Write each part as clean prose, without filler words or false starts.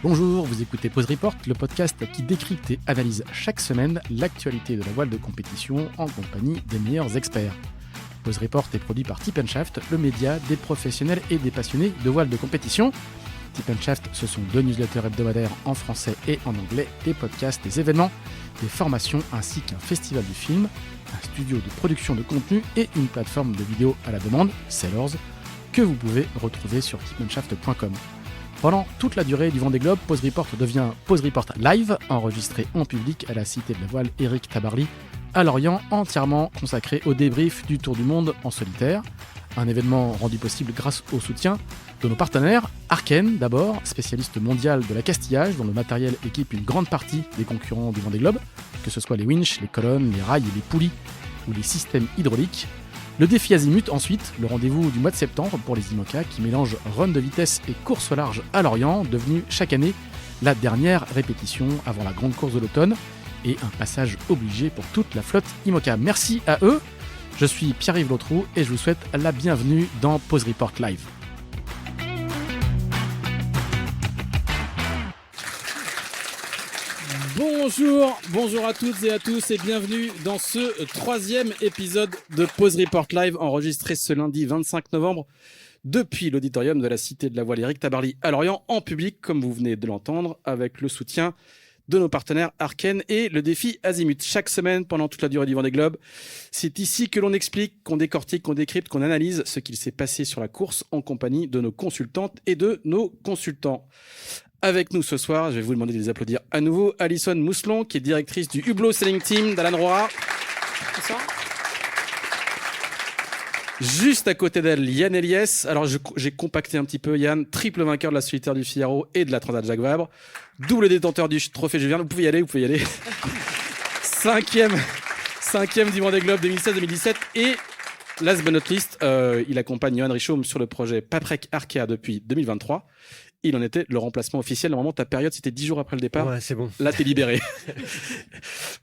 Bonjour, vous écoutez Pause Report, le podcast qui décrypte et analyse chaque semaine l'actualité de la voile de compétition en compagnie des meilleurs experts. Pause Report est produit par Tip & Shaft, le média des professionnels et des passionnés de voile de compétition. Tip & Shaft, ce sont 2 newsletters hebdomadaires en français et en anglais, des podcasts, des événements, des formations ainsi qu'un festival du film, un studio de production de contenu et une plateforme de vidéos à la demande, Sellers, que vous pouvez retrouver sur tipshaft.com. Pendant toute la durée du Vendée Globe, Pause Report devient Pause Report Live, enregistré en public à la Cité de la Voile Éric Tabarly, à Lorient, entièrement consacré au débrief du Tour du Monde en solitaire. Un événement rendu possible grâce au soutien de nos partenaires. Arken, d'abord, spécialiste mondial de l'accastillage, dont le matériel équipe une grande partie des concurrents du Vendée Globe, que ce soit les winches, les colonnes, les rails et les poulies ou les systèmes hydrauliques. Le défi Azimut, ensuite, le rendez-vous du mois de septembre pour les IMOCA qui mélange run de vitesse et course au large à Lorient, devenu chaque année la dernière répétition avant la grande course de l'automne et un passage obligé pour toute la flotte IMOCA. Merci à eux. Je suis Pierre-Yves Lautroux et je vous souhaite la bienvenue dans Pause Report Live. Bonjour à toutes et à tous et bienvenue dans ce 3e épisode de Pause Report Live enregistré ce lundi 25 novembre depuis l'auditorium de la Cité de la Voile Éric Tabarly à Lorient en public comme vous venez de l'entendre avec le soutien de nos partenaires Arken et le défi Azimut. Chaque semaine pendant toute la durée du Vendée Globe, c'est ici que l'on explique, qu'on décortique, qu'on décrypte, qu'on analyse ce qu'il s'est passé sur la course en compagnie de nos consultantes et de nos consultants. Avec nous ce soir, je vais vous demander de les applaudir à nouveau, Alison Mousselon, qui est directrice du Hublot Selling Team d'Alan Roara. Bonsoir. Juste à côté d'elle, Yann Eliès. Alors, j'ai compacté un petit peu. Yann, triple vainqueur de la solitaire du Figaro et de la Transat Jacques Vabre. Double détenteur du trophée Jules Verne. Vous pouvez y aller. Cinquième du Vendée Globe 2016-2017. Et last but not least, il accompagne Johan Richomme sur le projet Paprec Arkea depuis 2023. Il en était le remplacement officiel. Normalement, ta période, c'était 10 jours après le départ. Ouais, c'est bon. Là, t'es libéré.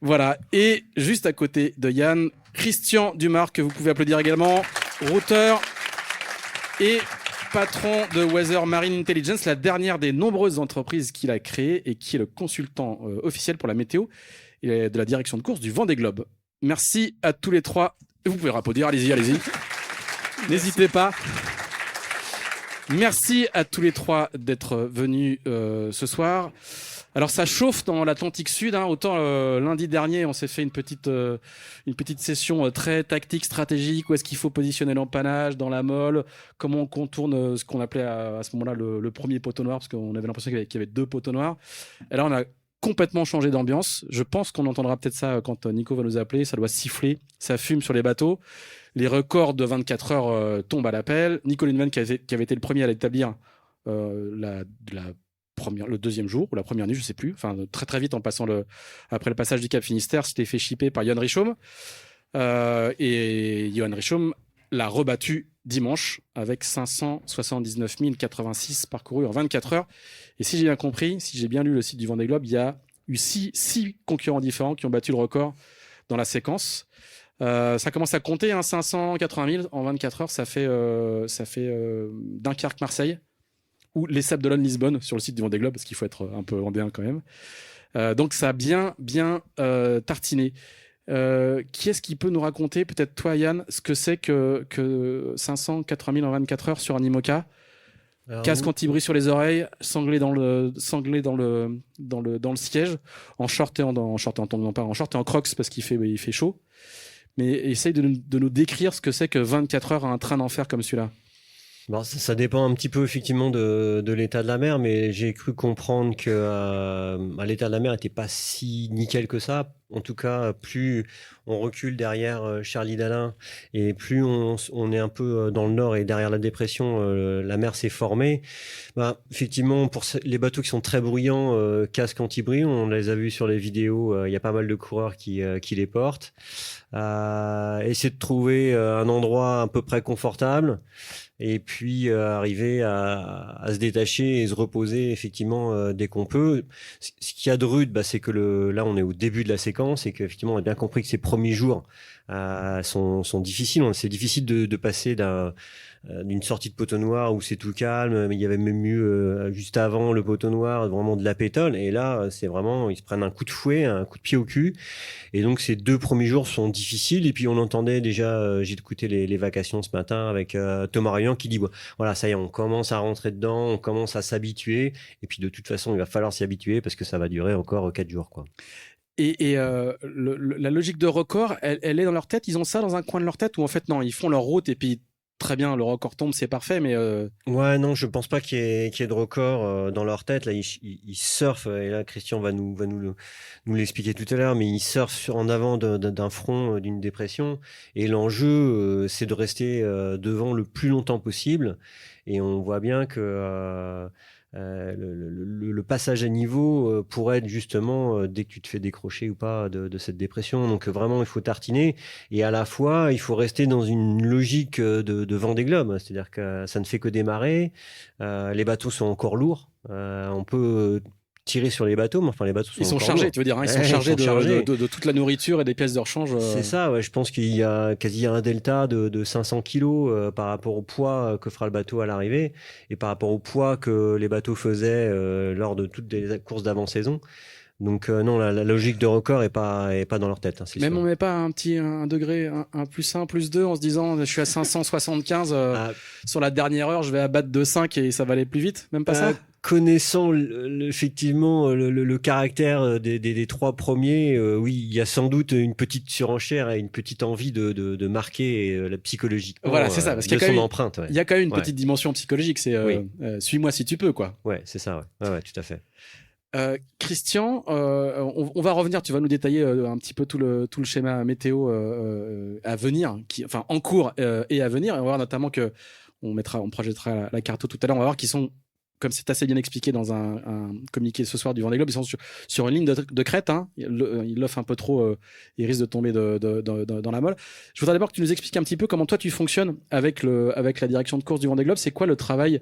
Voilà. Et juste à côté de Yann, Christian Dumas, que vous pouvez applaudir également, routeur et patron de Weather Marine Intelligence, la dernière des nombreuses entreprises qu'il a créées et qui est le consultant officiel pour la météo et de la direction de course du Vendée Globe. Merci à tous les trois. Vous pouvez applaudir. Allez-y. N'hésitez pas. Merci à tous les trois d'être venus ce soir. Alors ça chauffe dans l'Atlantique Sud, hein. Autant lundi dernier on s'est fait une petite session très tactique, stratégique, où est-ce qu'il faut positionner l'empannage dans la molle, comment on contourne ce qu'on appelait à ce moment-là le premier poteau noir, parce qu'on avait l'impression qu'il y avait 2 poteaux noirs. Et là on a complètement changé d'ambiance. Je pense qu'on entendra peut-être ça quand Nico va nous appeler, ça doit siffler, ça fume sur les bateaux. Les records de 24 heures tombent à l'appel. Nico Lindman qui avait été le premier à l'établir le deuxième jour ou la première nuit, je sais plus. Enfin, très très vite en passant après le passage du Cap Finistère, c'était fait chipper par Johan Richomme. Et Johan Richomme l'a rebattu dimanche avec 579 086 parcourus en 24 heures. Et si j'ai bien compris, si j'ai bien lu le site du Vendée Globe, il y a eu 6 concurrents différents qui ont battu le record dans la séquence. Ça commence à compter, hein, 580 000 en 24 heures, ça fait Dunkerque-Marseille ou les Sables d'Olonne-Lisbonne sur le site du Vendée Globe, parce qu'il faut être un peu vendéen quand même. Donc ça a bien tartiné. Qui est-ce qui peut nous raconter, peut-être toi Yann, ce que c'est que 580 000 en 24 heures sur un IMOCA? Casque anti-bruit sur les oreilles, sanglé dans le siège, en short et en crocs parce qu'il fait chaud. Mais essaye de nous décrire ce que c'est que 24 heures à un train d'enfer comme celui-là. Bon, ça dépend un petit peu effectivement de l'état de la mer, mais j'ai cru comprendre que l'état de la mer n'était pas si nickel que ça. En tout cas, plus on recule derrière Charlie Dalin et plus on est un peu dans le nord et derrière la dépression, la mer s'est formée. Effectivement, pour les bateaux qui sont très bruyants, casque anti-bruit, on les a vus sur les vidéos, il y a pas mal de coureurs qui les portent. Essayer de trouver un endroit à peu près confortable et puis arriver à se détacher et se reposer effectivement dès qu'on peut. Ce qu'il y a de rude, c'est que là on est au début de la séquence. vacances et qu'effectivement on a bien compris que ces premiers jours sont difficiles. C'est difficile de passer d'une sortie de poteau noir où c'est tout calme, mais il y avait même eu juste avant le poteau noir vraiment de la pétole, et là c'est vraiment, ils se prennent un coup de fouet, un coup de pied au cul, et donc ces 2 premiers jours sont difficiles. Et puis on entendait déjà, j'ai écouté les vacations ce matin avec Thomas Ryan qui dit voilà, ça y est, on commence à rentrer dedans, on commence à s'habituer, et puis de toute façon il va falloir s'y habituer parce que ça va durer encore 4 jours, quoi. Et la logique de record, elle est dans leur tête. Ils ont ça dans un coin de leur tête, ou en fait non, ils font leur route et puis très bien, le record tombe, c'est parfait, mais Ouais, non, je pense pas qu'il y ait de record dans leur tête. Là, ils surfent, et là, Christian va nous l'expliquer tout à l'heure, mais ils surfent en avant d'un front, d'une dépression. Et l'enjeu, c'est de rester devant le plus longtemps possible. Et on voit bien que le passage à niveau pourrait être justement dès que tu te fais décrocher ou pas de cette dépression. Donc vraiment, il faut tartiner, et à la fois, il faut rester dans une logique de Vendée Globe. C'est-à-dire que ça ne fait que démarrer. Les bateaux sont encore lourds. On peut tirer sur les bateaux, mais enfin les bateaux sont ils sont encore chargés, lourds. tu veux dire, hein, ils sont chargés de toute la nourriture et des pièces de rechange. C'est ça, ouais. Je pense qu'il y a quasi un delta de 500 kilos par rapport au poids que fera le bateau à l'arrivée, et par rapport au poids que les bateaux faisaient lors de toutes les courses d'avant-saison. Donc non, la logique de record est pas dans leur tête. Hein, Même sûr. on met pas un degré, un plus 1, plus 2 en se disant je suis à 575 sur la dernière heure, je vais abattre de 5 et ça va aller plus vite. Même pas ça. Connaissant effectivement le caractère des 3 premiers, oui, il y a sans doute une petite surenchère et une petite envie de marquer psychologiquement. Voilà, c'est ça, parce qu'il y a son empreinte. Ouais. Il y a quand même une petite dimension psychologique. C'est suis-moi si tu peux, quoi. Ouais, c'est ça. Ouais, tout à fait. Christian, on va revenir, tu vas nous détailler un petit peu tout le schéma météo à venir, enfin en cours et à venir, et on va voir notamment que on projettera la carte tout à l'heure, on va voir qu'ils sont, comme c'est assez bien expliqué dans un communiqué ce soir du Vendée Globe, ils sont sur une ligne de crête, hein. Ils l'offrent un peu trop, ils risquent de tomber dans la molle. Je voudrais d'abord que tu nous expliques un petit peu comment toi tu fonctionnes avec la direction de course du Vendée Globe. C'est quoi le travail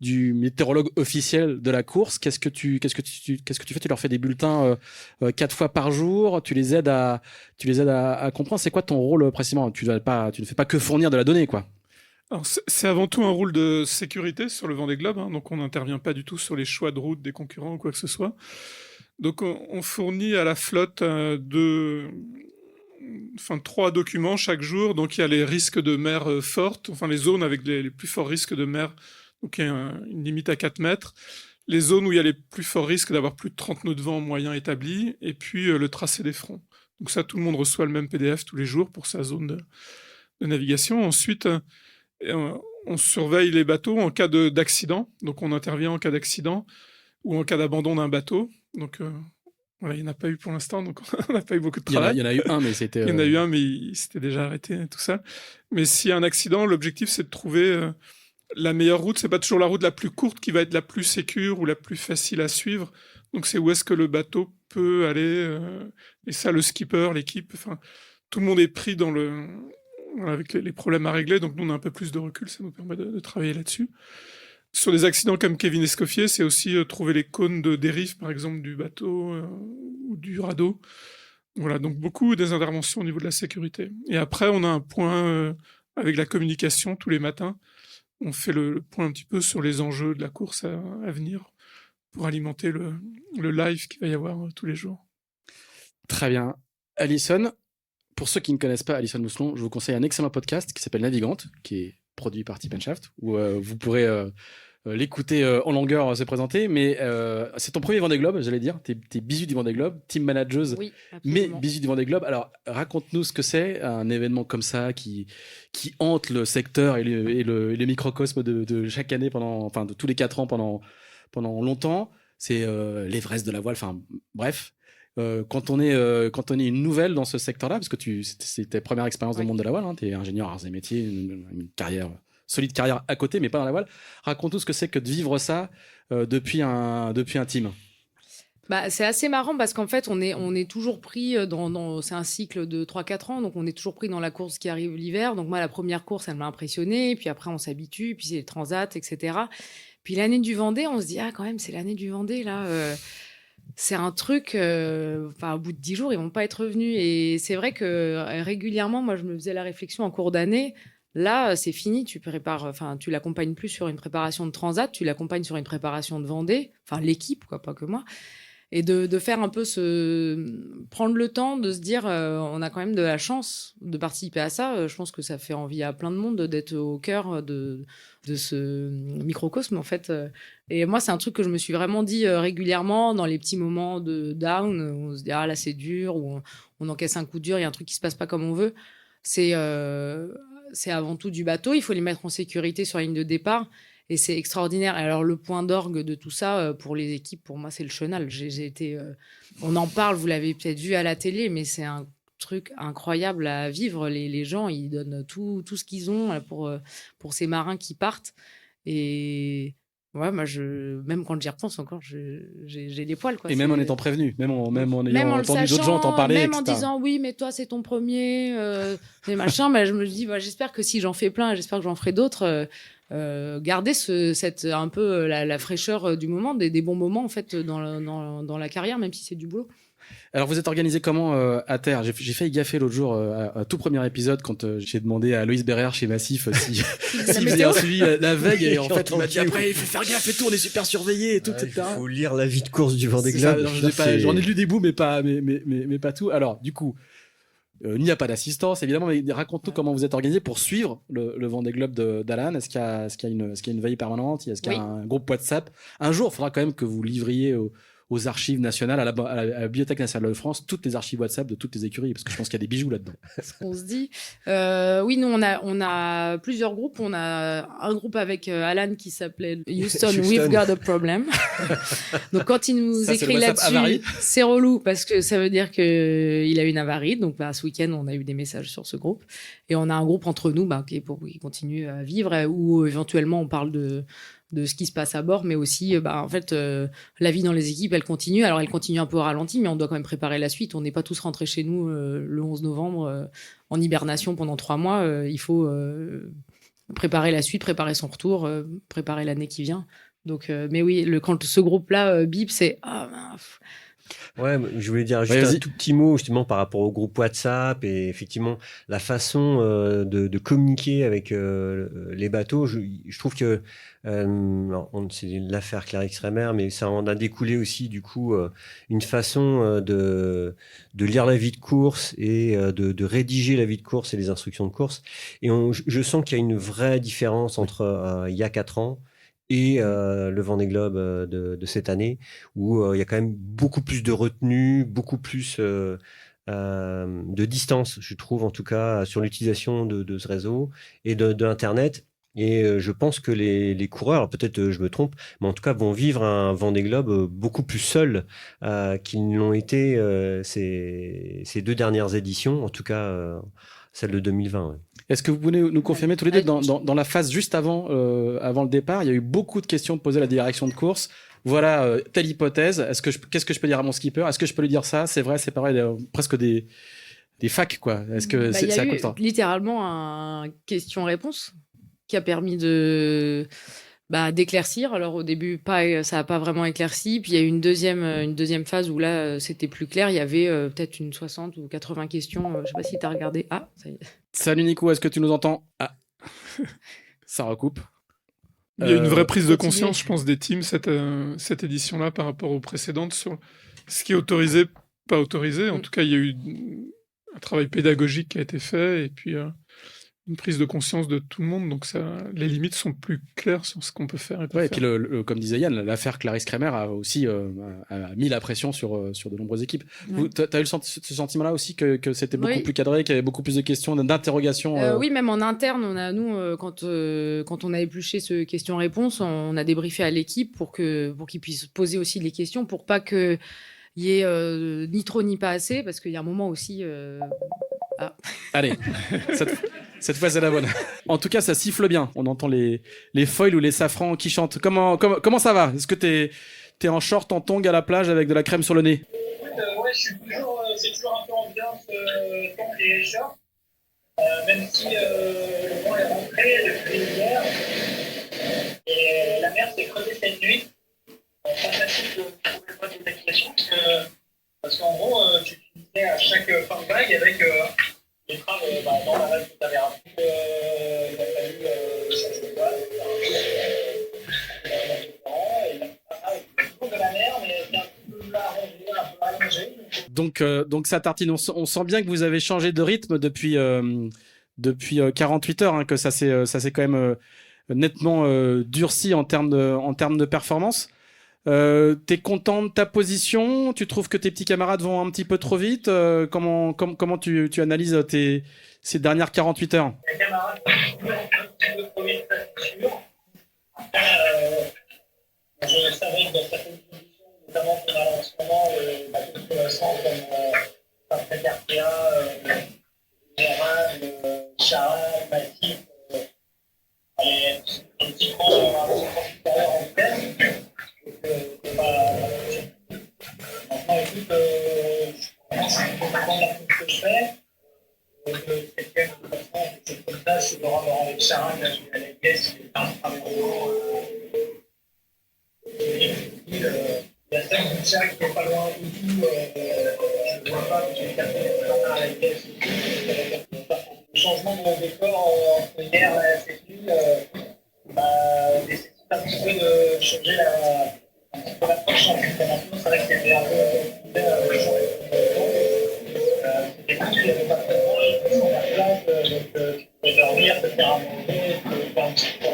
du météorologue officiel de la course? Qu'est-ce que tu fais? Tu leur fais des bulletins 4 fois par jour, tu les aides à comprendre. C'est quoi ton rôle précisément? Tu ne fais pas que fournir de la donnée, quoi. Alors, c'est avant tout un rôle de sécurité sur le Vendée Globe, hein, donc on n'intervient pas du tout sur les choix de route des concurrents ou quoi que ce soit. Donc on fournit à la flotte 3 documents chaque jour. Donc il y a les risques de mer fortes, enfin les zones avec les plus forts risques de mer, donc il y a une limite à 4 mètres. Les zones où il y a les plus forts risques d'avoir plus de 30 nœuds de vent moyen établis, et puis le tracé des fronts. Donc ça, tout le monde reçoit le même PDF tous les jours pour sa zone de navigation. Ensuite, on surveille les bateaux en cas d'accident. Donc on intervient en cas d'accident ou en cas d'abandon d'un bateau. Donc voilà, il n'y en a pas eu pour l'instant, donc on n'a pas eu beaucoup de travail. Il y en a eu un, mais c'était... Il y en a eu un, mais il s'était déjà arrêté, tout ça. Mais s'il y a un accident, l'objectif, c'est de trouver la meilleure route. C'est pas toujours la route la plus courte qui va être la plus sécure ou la plus facile à suivre. Donc c'est où est-ce que le bateau peut aller. Et ça, le skipper, l'équipe, enfin, tout le monde est pris dans avec les problèmes à régler. Donc nous, on a un peu plus de recul. Ça nous permet de travailler là-dessus. Sur des accidents comme Kevin Escoffier, c'est aussi trouver les cônes de dérive, par exemple, du bateau ou du radeau. Voilà, donc beaucoup des interventions au niveau de la sécurité. Et après, on a un point avec la communication tous les matins. On fait le point un petit peu sur les enjeux de la course à venir pour alimenter le live qu'il va y avoir tous les jours. Très bien. Alison, pour ceux qui ne connaissent pas Alison Mousselon, je vous conseille un excellent podcast qui s'appelle Navigante, qui est produit par Tip & Shaft, où vous pourrez l'écouter en longueur se présenter. Mais c'est ton premier Vendée Globe, j'allais dire. T'es bisu du Vendée Globe, team manageuse, oui, mais bisu du Vendée Globe. Alors, raconte-nous ce que c'est, un événement comme ça qui hante le secteur et le microcosme de chaque année de tous les 4 ans pendant longtemps. C'est l'Everest de la voile, enfin bref. Quand on est une nouvelle dans ce secteur-là, parce que c'est ta première expérience dans le monde de la voile, hein, tu es ingénieur arts et métiers, une solide carrière à côté, mais pas dans la voile. Raconte-nous ce que c'est que de vivre ça depuis un team. Bah, c'est assez marrant parce qu'en fait, on est toujours pris c'est un cycle de 3-4 ans, donc on est toujours pris dans la course qui arrive l'hiver. Donc moi, la première course, elle m'a impressionné, puis après on s'habitue, puis c'est les transats, etc. Puis l'année du Vendée, on se dit, ah quand même, c'est l'année du Vendée, là... c'est un truc, au bout de 10 jours, ils vont pas être revenus. Et c'est vrai que régulièrement, moi, je me faisais la réflexion en cours d'année. Là, c'est fini. Tu l'accompagnes plus sur une préparation de Transat, tu l'accompagnes sur une préparation de Vendée. Enfin, l'équipe, quoi, pas que moi. Et de faire un peu prendre le temps de se dire, on a quand même de la chance de participer à ça. Je pense que ça fait envie à plein de monde d'être au cœur de ce microcosme, en fait. Et moi, c'est un truc que je me suis vraiment dit régulièrement dans les petits moments de down, où on se dit, ah là, c'est dur, ou on encaisse un coup dur, il y a un truc qui se passe pas comme on veut. C'est avant tout du bateau. Il faut les mettre en sécurité sur la ligne de départ. Et c'est extraordinaire. Et alors, le point d'orgue de tout ça, pour les équipes, pour moi, c'est le chenal. J'ai été, on en parle, vous l'avez peut-être vu à la télé, mais c'est un truc incroyable à vivre. Les gens, ils donnent tout ce qu'ils ont pour ces marins qui partent. Et ouais, moi, même quand j'y repense encore, j'ai les poils, quoi. Et même en étant prévenu, même en ayant entendu sachant, d'autres gens t'en parler, même etc. en disant oui, mais toi, c'est ton premier, mais machin. Mais je me dis, j'espère que si j'en fais plein, j'espère que j'en ferai d'autres. Garder un peu la fraîcheur du moment, des bons moments en fait dans la carrière, même si c'est du boulot. Alors vous êtes organisé comment à terre? J'ai failli gaffer l'autre jour à tout premier épisode quand j'ai demandé à Loïs Berrer chez Massif s'il faisait un suivi la veille, et en fait il m'a dit après il faut faire gaffe et tout, on est super surveillé et tout, etc. Il faut lire l'avis de course du Vendée Globe. J'en ai lu des bouts mais pas tout. Alors du coup, il n'y a pas d'assistance, évidemment, mais raconte-nous comment vous êtes organisé pour suivre le Vendée Globe d'Alan. Est-ce qu'il y a une veille permanente? Est-ce qu'il y a un groupe WhatsApp? Un jour, il faudra quand même que vous livriez aux archives nationales, à la Bibliothèque nationale de France, toutes les archives WhatsApp de toutes les écuries, parce que je pense qu'il y a des bijoux là-dedans. On se dit. Oui, nous, on a plusieurs groupes. On a un groupe avec Alan qui s'appelait Houston, We've Got a Problem. Donc, quand il nous écrit là-dessus, c'est relou, parce que ça veut dire qu'il a une avarie. Donc, ce week-end, on a eu des messages sur ce groupe. Et on a un groupe entre nous qui continue à vivre, où éventuellement, on parle de ce qui se passe à bord, mais aussi, en fait, la vie dans les équipes, elle continue. Alors, elle continue un peu au ralenti, mais on doit quand même préparer la suite. On n'est pas tous rentrés chez nous le 11 novembre en hibernation pendant 3 mois. Il faut préparer la suite, préparer son retour, préparer l'année qui vient. Donc, mais oui, quand ce groupe-là bip, c'est... Ouais, je voulais dire juste un tout petit mot justement par rapport au groupe WhatsApp et effectivement la façon de communiquer avec les bateaux. Je trouve que c'est l'affaire Clarix Kremer, mais ça en a découlé aussi du coup une façon de lire la vie de course et de rédiger la vie de course et les instructions de course. Et je sens qu'il y a une vraie différence entre il y a 4 ans et le Vendée Globe de cette année, où il y a quand même beaucoup plus de retenue, beaucoup plus de distance, je trouve, en tout cas, sur l'utilisation de ce réseau et de Internet. Et je pense que les coureurs, peut-être je me trompe, mais en tout cas vont vivre un Vendée Globe beaucoup plus seuls qu'ils ne l'ont été ces 2 dernières éditions, en tout cas celle de 2020. Ouais. Est-ce que vous pouvez nous confirmer tous les deux, dans la phase juste avant le départ, il y a eu beaucoup de questions posées à la direction de course. Voilà, telle hypothèse. Qu'est-ce que je peux dire à mon skipper? Est-ce que je peux lui dire ça? C'est vrai, c'est pareil, presque des facs, quoi. Est-ce que c'est à quoi de temps? Littéralement un question-réponse qui a permis d'éclaircir. Alors au début, ça n'a pas vraiment éclairci. Puis il y a eu une deuxième phase où là, c'était plus clair. Il y avait peut-être une 60 ou 80 questions. Je ne sais pas si tu as regardé. Ah, ça y est. Salut Nico, est-ce que tu nous entends? Ah, ça recoupe. Il y a une vraie prise de conscience, je pense, des teams, cette édition-là, par rapport aux précédentes, sur ce qui est autorisé, pas autorisé. En tout cas, il y a eu un travail pédagogique qui a été fait, et puis une prise de conscience de tout le monde, donc les limites sont plus claires sur ce qu'on peut faire. Et puis comme disait Yann, l'affaire Clarix Kremer a aussi a mis la pression sur de nombreuses équipes. Ouais. Tu as eu ce sentiment-là aussi que c'était beaucoup plus cadré, qu'il y avait beaucoup plus de questions, d'interrogations Oui, même en interne, quand on a épluché ce question-réponse, on a débriefé à l'équipe pour qu'ils puissent poser aussi les questions, pour pas qu'il y ait ni trop ni pas assez, parce qu'il y a un moment aussi... Allez, cette fois c'est la bonne. En tout cas, ça siffle bien. On entend les foils ou les safrans qui chantent. Comment ça va? Est-ce que t'es en short, en tongs à la plage avec de la crème sur le nez? Ouais, c'est toujours un peu ambiance tongs et short. Même si le vent est rentré depuis hier. Et la mer s'est creusée cette nuit. pas facile de trouver le mode d'évacuation parce qu'en gros, tu finissais à chaque fin de vague avec l'épreuve dans la vague que tu avais rappelé. Il a fallu changer de voile, faire un peu de la mer, mais c'est un peu arrangé, un peu allongé. Donc ça tartine. On sent bien que vous avez changé de rythme depuis 48 heures, hein, que ça s'est quand même nettement durci en termes de performance. T'es content de ta position? Tu trouves que tes petits camarades vont un petit peu trop vite? Comment tu analyses ces dernières 48 heures? Les camarades vont un petit peu trop vite, c'est sûr. Après, je savais que dans certaines conditions, notamment qu'on a en ce moment, le bateau de croissant comme Parfait RPA, Gérard, Charal, Massif, un petit cran supérieur en vitesse. Maintenant, écoute, je commence à comprendre la chose que je fais. Quelqu'un de toute façon, c'est comme ça, je dois avoir avec Charal, là, je vais à la caisse, je vais faire un travail il y a 5 bouchas qui n'est pas loin du tout, je ne vois pas, mais j'ai capté à la caisse. Le changement de décor entre hier et cette nuit nécessite un petit peu de changer l'approche. Maintenant, c'est vrai que c'était un peu c'était cool, il n'y avait pas de temps, il était sur la plage, donc tu pouvais dormir, te faire à manger, tu pouvais faire un petit peu de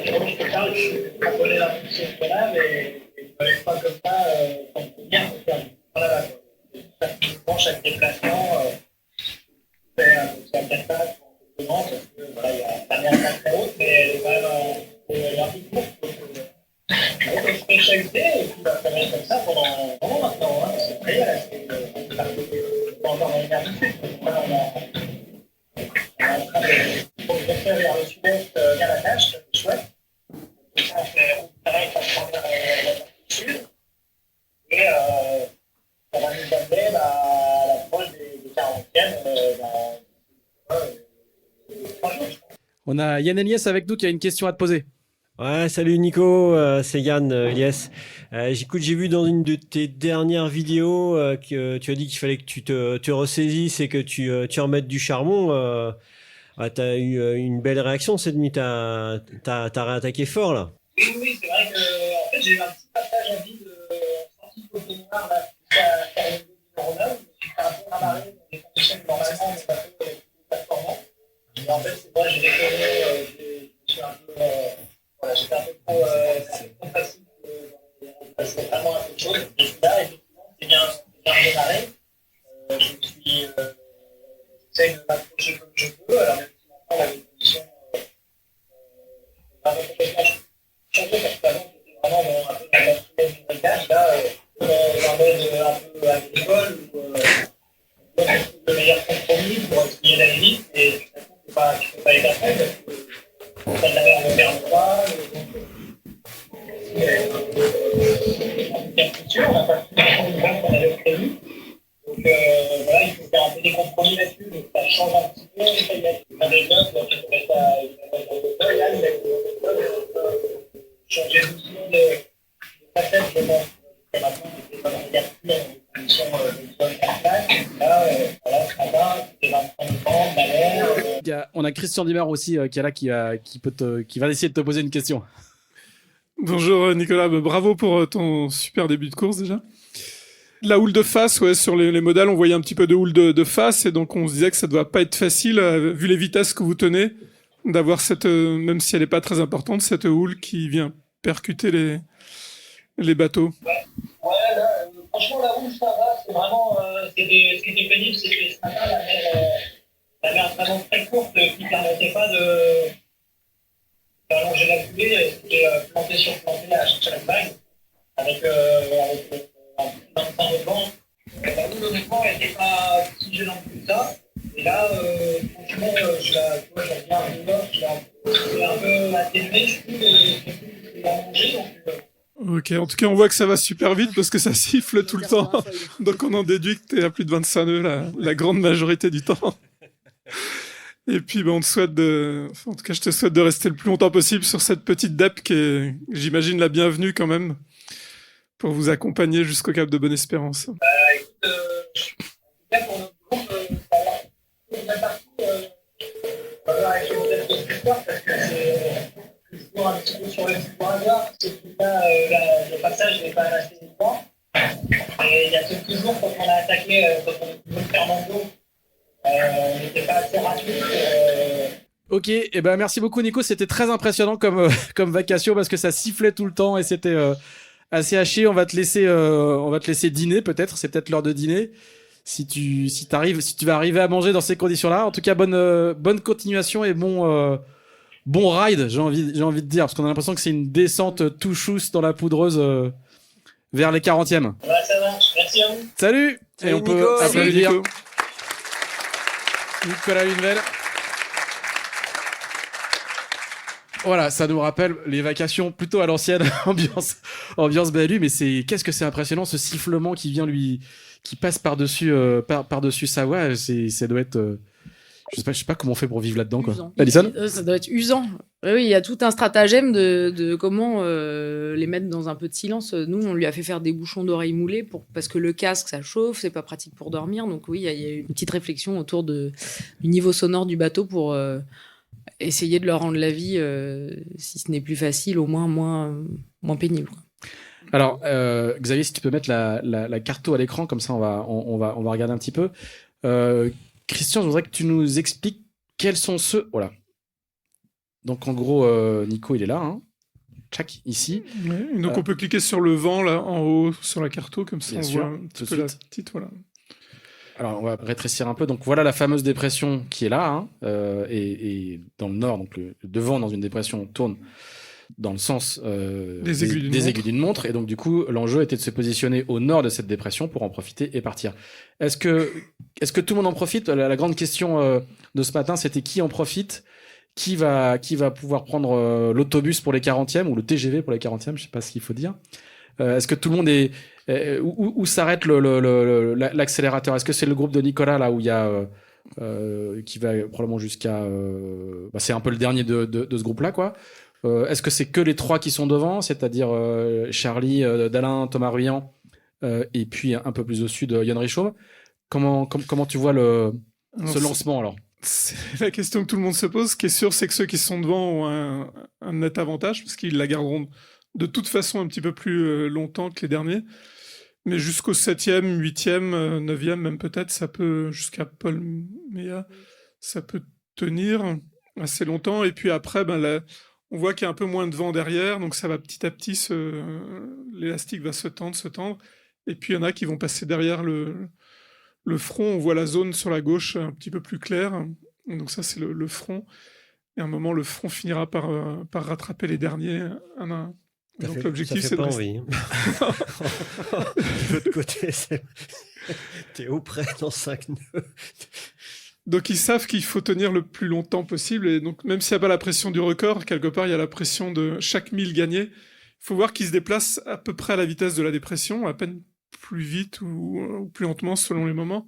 je te parle, je suis abonné à la fonction de là, mais je ne me laisse pas comme ça, comme bien, voilà, chaque déplacement, c'est un passage parce que voilà, il y a la mer très haute, mais elle est quand même un peu courte. Donc je peux chahuter et puis ça va être comme ça pendant un moment maintenant. Hein, c'est prêt, là, c'est pas encore dans l'énergie. Voilà, on est en train de progresser vers le sud-est, vers la tâche, c'est chouette. On fait route pareil à travers la partie sud. Et ça va nous amener à l'approche des 40e. On a Yann Eliès avec nous qui a une question à te poser. Ouais, salut Nico, c'est Yann Eliès. J'écoute, j'ai vu dans une de tes dernières vidéos que tu as dit qu'il fallait que tu te ressaisisses et que tu remettes du charbon. Tu as eu une belle réaction cette nuit, t'as réattaqué fort là. Oui, c'est vrai que en fait, j'ai eu un petit passage en vide sorti de côté noir là, jusqu'à faire une Grenoble. Je me suis fait un peu amarrer dans des conditions que normalement on n'est pas fait performant. Et en fait, c'est moi, j'ai déconné, je suis un peu. Voilà, j'étais un peu trop facile, parce que vraiment un peu de choses. Et là, effectivement, c'est bien redémarré. J'essaie de m'approcher comme je peux. Alors, même si maintenant, la condition pas complètement changé, parce qu'avant, j'étais vraiment un peu dans la du maquillage. Là, en mode un peu agricole, où le meilleur compromis pour essayer la limite. Et de toute façon, tu peux pas les faire parce que ça n'a l'air de faire droit. On n'a pas tout le temps qu'on avait prévu. Donc voilà, il faut faire un peu des compromis là-dessus. Donc ça change un petit peu. Il y a des notes, donc il faut mettre changer doucement de facette, je pense. Maintenant, on ne peut pas regarder plus en condition de zone cartage. Là, voilà, ça va, c'est 25 ans, de la mer. On a Christian Dimer aussi qui est là, qui va essayer de te poser une question. Bonjour Nicolas, bravo pour ton super début de course déjà. La houle de face, ouais, sur les modèles, on voyait un petit peu de houle de face et donc on se disait que ça ne doit pas être facile, vu les vitesses que vous tenez, d'avoir cette, même si elle n'est pas très importante, cette houle qui vient percuter les bateaux. Ouais, là, franchement, la houle, ça va, c'est vraiment, ce qui était pénible, c'est que ce matin, la mer vraiment très courte qui ne permettait pas d'allonger la coulée, c'était planté sur planté à chaque vague, avec un 25 de vent. La houle, honnêtement, elle n'était pas si gênante que ça. Et là, franchement, je la viens un peu mort, je l'ai un peu atténuée, je trouve, et je l'ai allongée, donc. Ok, en tout cas, on voit que ça va super vite parce que ça siffle tout le temps. Donc, on en déduit que tu es à plus de 25 nœuds la grande majorité du temps. Et puis, on te souhaite en tout cas, je te souhaite de rester le plus longtemps possible sur cette petite DEP qui est, j'imagine, la bienvenue quand même pour vous accompagner jusqu'au Cap de Bonne-Espérance. Écoute, en tout cas, pour notre groupe, ça va être une partie avec les modèles de sport parce que c'est toujours un petit peu sur le petit point hasard. C'est que là, le passage n'est pas assez étroit. Et il y a quelques jours, quand on a attaqué, quand on a pu faire Fernando, on n'était pas assez rapide. Ok, et ben merci beaucoup Nico, c'était très impressionnant comme vacation parce que ça sifflait tout le temps et c'était assez haché. On va te laisser dîner peut-être, c'est peut-être l'heure de dîner. Si tu vas arriver à manger dans ces conditions-là. En tout cas, bonne continuation et bon ride, j'ai envie de dire, parce qu'on a l'impression que c'est une descente tout chousse dans la poudreuse vers les 40e. Ouais, ça marche. Merci à vous. Salut. Et on peut Nico. applaudir Nico. Nicolas Lunvel. Voilà, ça nous rappelle les vacations plutôt à l'ancienne, ambiance Balu, mais qu'est-ce que c'est impressionnant ce sifflement qui passe par-dessus sa voix, ça doit être je sais pas comment on fait pour vivre là-dedans quoi. Usant. Alison ? Ça doit être usant. Oui, il y a tout un stratagème de comment les mettre dans un peu de silence. Nous, on lui a fait faire des bouchons d'oreilles moulés parce que le casque, ça chauffe, c'est pas pratique pour dormir. Donc oui, il y a une petite réflexion autour du niveau sonore du bateau pour essayer de leur rendre la vie, si ce n'est plus facile, au moins moins pénible. Quoi. Alors, Xavier, si tu peux mettre la carto à l'écran, comme ça on va regarder un petit peu. Christian, je voudrais que tu nous expliques quels sont ceux... Voilà. Donc en gros, Nico, il est là. Hein. Tchac, ici. Ouais, donc on peut cliquer sur le vent, là, en haut, sur la carto, comme ça Bien on sûr, voit un petit peu la petite, voilà. Alors, on va rétrécir un peu. Donc, voilà la fameuse dépression qui est là. Hein, et dans le nord, donc le devant dans une dépression tourne dans le sens des aiguilles d'une montre. Et donc, du coup, l'enjeu était de se positionner au nord de cette dépression pour en profiter et partir. Est-ce que tout le monde en profite ? La grande question de ce matin, c'était qui en profite ? Qui va pouvoir prendre l'autobus pour les 40e ou le TGV pour les 40e ? Je sais pas ce qu'il faut dire. Est-ce que tout le monde est... où s'arrête l'accélérateur ? Est-ce que c'est le groupe de Nicolas, là, où il y a... qui va probablement jusqu'à... c'est un peu le dernier de ce groupe-là, quoi. Est-ce que c'est que les trois qui sont devant, c'est-à-dire Charlie, Dalin, Thomas Ruyant, et puis un peu plus au sud, Yann Richaud. Comment tu vois ce lancement, alors ? C'est la question que tout le monde se pose. Ce qui est sûr, c'est que ceux qui sont devant ont un net avantage, parce qu'ils la garderont de toute façon un petit peu plus longtemps que les derniers. Mais jusqu'au 7e, 8e, 9e, même peut-être, ça peut, jusqu'à Paul Méa, ça peut tenir assez longtemps. Et puis après, on voit qu'il y a un peu moins de vent derrière, donc ça va petit à petit, l'élastique va se tendre. Et puis il y en a qui vont passer derrière le front. On voit la zone sur la gauche un petit peu plus claire. Donc ça, c'est le front. Et à un moment, le front finira par rattraper les derniers un à un. Donc l'objectif, c'est de rester. De l'autre côté, t'es au près dans 5 nœuds. Donc ils savent qu'il faut tenir le plus longtemps possible. Et donc même s'il n'y a pas la pression du record, quelque part, il y a la pression de chaque mille gagné. Il faut voir qu'ils se déplacent à peu près à la vitesse de la dépression, à peine plus vite ou plus lentement selon les moments.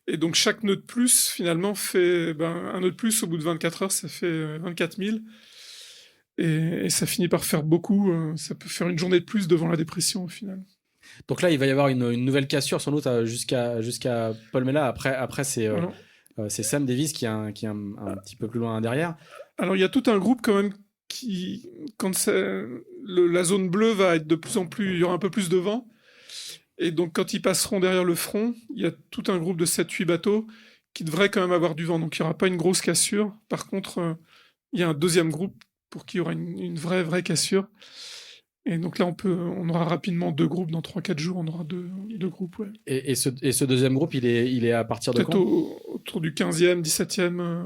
Et donc chaque nœud de plus, finalement, fait un nœud de plus au bout de 24 heures, ça fait 24 000. Et ça finit par faire beaucoup. Ça peut faire une journée de plus devant la dépression, au final. Donc là, il va y avoir une nouvelle cassure, sans doute, jusqu'à Paul Mella. Après c'est Sam Davis qui est un petit peu plus loin derrière. Alors, il y a tout un groupe, quand même, quand la zone bleue va être de plus en plus... Il y aura un peu plus de vent. Et donc, quand ils passeront derrière le front, il y a tout un groupe de 7-8 bateaux qui devraient quand même avoir du vent. Donc, il n'y aura pas une grosse cassure. Par contre, il y a un deuxième groupe pour qui il y aura une vraie cassure. Et donc là, on aura rapidement 2 groupes. Dans 3-4 jours, on aura deux groupes. Ouais. Et ce deuxième groupe, il est à partir de quand ? Autour du 15e, 17e.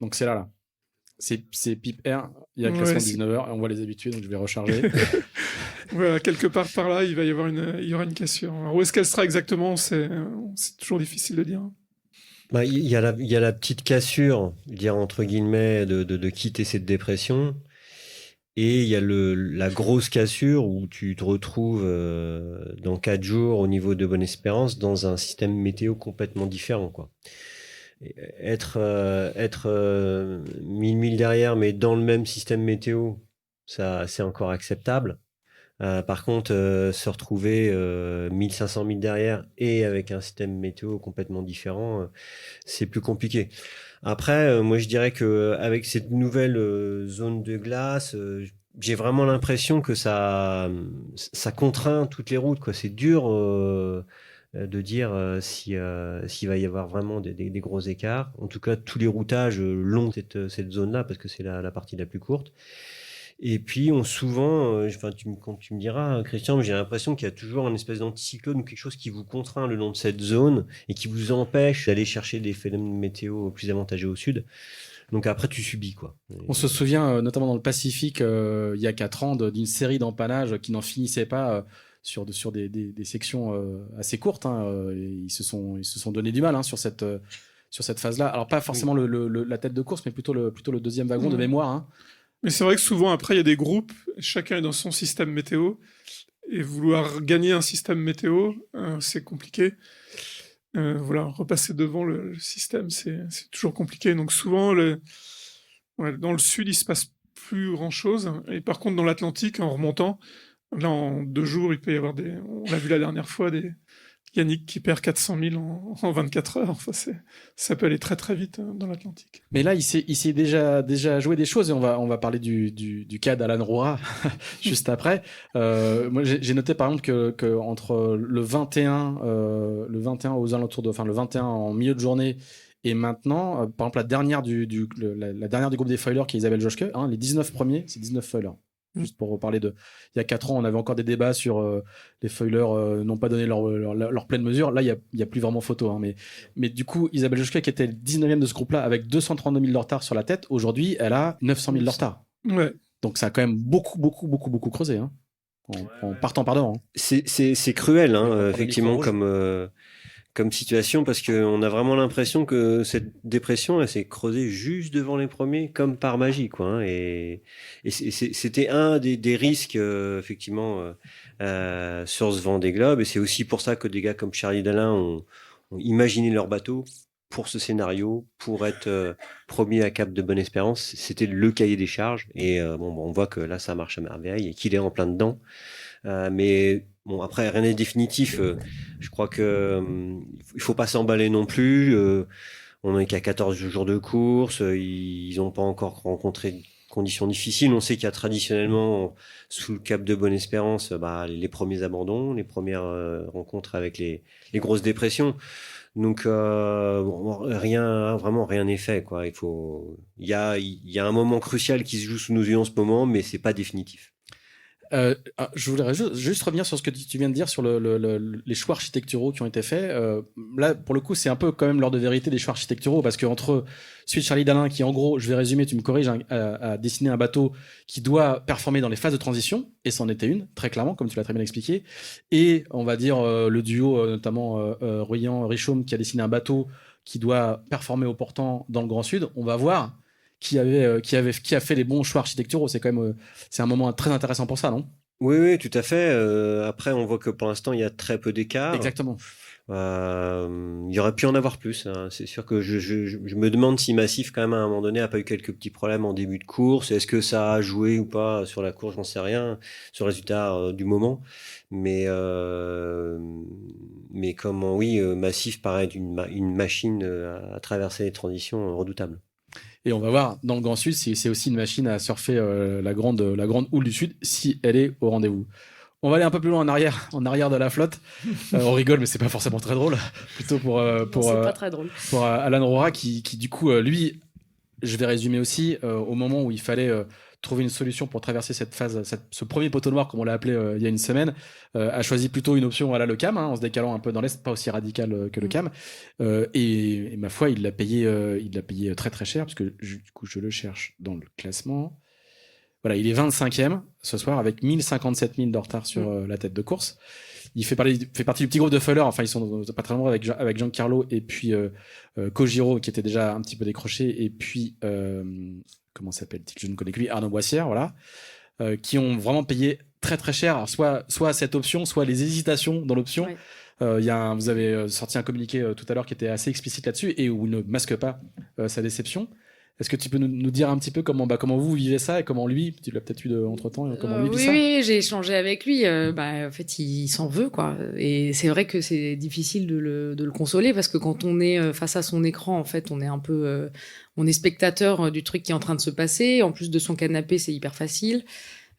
Donc c'est là. C'est Pip Air. Il y a classement 19h et on voit les habitués, donc je vais recharger. Voilà, quelque part par là, il y aura une cassure. Alors, où est-ce qu'elle sera exactement ? C'est toujours difficile de dire. Il y a la petite cassure, dire entre guillemets, de quitter cette dépression. Et il y a la grosse cassure où tu te retrouves dans 4 jours au niveau de Bonne-Espérance dans un système météo complètement différent, quoi. être 1000 milles derrière, mais dans le même système météo, ça, c'est encore acceptable. Par contre, se retrouver 1500 milles derrière et avec un système météo complètement différent, c'est plus compliqué. Après, moi, je dirais que avec cette nouvelle zone de glace, j'ai vraiment l'impression que ça contraint toutes les routes, quoi. C'est dur de dire s'il va y avoir vraiment des gros écarts. En tout cas, tous les routages longs de cette zone-là, parce que c'est la partie la plus courte. Et puis, souvent, quand tu me diras, Christian, j'ai l'impression qu'il y a toujours une espèce d'anticyclone ou quelque chose qui vous contraint le long de cette zone et qui vous empêche d'aller chercher des phénomènes météo plus avantageux au sud. Donc après, tu subis, quoi. On se souvient, notamment dans le Pacifique, il y a 4 ans, d'une série d'empannages qui n'en finissait pas sur des sections assez courtes. Ils se sont donné du mal sur cette phase-là. Alors, pas forcément la tête de course, mais plutôt le deuxième wagon de mémoire. Mais c'est vrai que souvent, après, il y a des groupes, chacun est dans son système météo, et vouloir gagner un système météo, c'est compliqué. Repasser devant le système, c'est toujours compliqué. Donc souvent, dans le sud, il se passe plus grand-chose. Et par contre, dans l'Atlantique, en remontant, là, en 2 jours, il peut y avoir on l'a vu la dernière fois, Yannick qui perd 400 000 en 24 heures. Enfin, ça peut aller très très vite dans l'Atlantique. Mais là, il s'est déjà joué des choses et on va parler du cas d'Alan Roura juste après. Moi, j'ai noté par exemple que entre le 21 aux alentours le 21 en milieu de journée et maintenant, par exemple la dernière du groupe des foilers qui est Isabelle Joschke, les 19 premiers, c'est 19 foilers. Juste pour reparler il y a 4 ans, on avait encore des débats sur les foilers n'ont pas donné leur pleine mesure. Là, il y a plus vraiment photo. Mais du coup, Isabelle Joschke, qui était le 19e de ce groupe-là, avec 232 000 de retard sur la tête, aujourd'hui, elle a 900 000 de retard. Ouais. Donc ça a quand même beaucoup creusé, en partant par devant. C'est cruel, effectivement, comme situation, parce qu'on a vraiment l'impression que cette dépression, elle s'est creusée juste devant les premiers, comme par magie, quoi. Et c'était un des risques, effectivement, sur ce Vendée Globe. Et c'est aussi pour ça que des gars comme Charlie Dalin ont imaginé leur bateau pour ce scénario, pour être premier à Cap de Bonne-Espérance. C'était le cahier des charges. Et on voit que là, ça marche à merveille et qu'il est en plein dedans. Mais bon, après, rien n'est définitif. Je crois que il faut pas s'emballer non plus. On n'est qu'à 14 jours de course. Ils n'ont pas encore rencontré de conditions difficiles. On sait qu'il y a traditionnellement, sous le Cap de Bonne-Espérance, les premiers abandons, les premières rencontres avec les grosses dépressions. Donc rien n'est fait, quoi. Il y a un moment crucial qui se joue sous nos yeux en ce moment, mais c'est pas définitif. Je voudrais juste revenir sur ce que tu viens de dire sur les choix architecturaux qui ont été faits. Là, pour le coup, c'est un peu quand même l'heure de vérité des choix architecturaux, parce que entre celui de Charlie Dalin, qui en gros, je vais résumer, tu me corriges, a dessiné un bateau qui doit performer dans les phases de transition, et c'en était une, très clairement, comme tu l'as très bien expliqué, et on va dire le duo, notamment Ruyant-Richaume, qui a dessiné un bateau qui doit performer au portant dans le Grand Sud. On va voir qui a fait les bons choix architecturaux. C'est quand même c'est un moment très intéressant pour ça, non? Oui, tout à fait. Après, on voit que pour l'instant, il y a très peu d'écart. Exactement. Il y aurait pu en avoir plus. C'est sûr que je me demande si Massif, quand même, à un moment donné, a pas eu quelques petits problèmes en début de course. Est-ce que ça a joué ou pas sur la course? J'en sais rien, sur le résultat du moment. Mais comment, oui, Massif paraît une machine à traverser les transitions redoutables. Et on va voir, dans le Grand Sud, c'est aussi une machine à surfer la grande houle du Sud, si elle est au rendez-vous. On va aller un peu plus loin en arrière de la flotte. On rigole, mais c'est pas forcément très drôle. Plutôt pour c'est pas très drôle. Pour Alan Roura, qui du coup, lui, je vais résumer aussi, au moment où il fallait trouver une solution pour traverser cette phase, ce premier poteau noir, comme on l'a appelé il y a une semaine, a choisi plutôt une option, le CAM, en se décalant un peu dans l'est, pas aussi radical que le CAM. Et ma foi, il l'a payé très très cher, parce que du coup, je le cherche dans le classement. Voilà, il est 25e ce soir, avec 1057 000 de retard sur la tête de course. Il fait partie du petit groupe de foilers. Enfin, ils sont pas très nombreux avec Giancarlo et puis Kojiro, qui était déjà un petit peu décroché, et puis comment s'appelle-t-il, je ne connais que lui, Arnaud Boissière, voilà, qui ont vraiment payé très très cher. Alors, soit cette option, soit les hésitations dans l'option. Vous avez sorti un communiqué tout à l'heure qui était assez explicite là-dessus et où il ne masque pas sa déception. Est-ce que tu peux nous dire un petit peu comment vous vivez ça et comment lui, tu l'as peut-être eu entre-temps, comment lui vit ça? Oui, j'ai échangé avec lui. En fait, il s'en veut, quoi. Et c'est vrai que c'est difficile de le consoler parce que quand on est face à son écran, en fait, on est un peu, on est spectateur du truc qui est en train de se passer. En plus de son canapé, c'est hyper facile.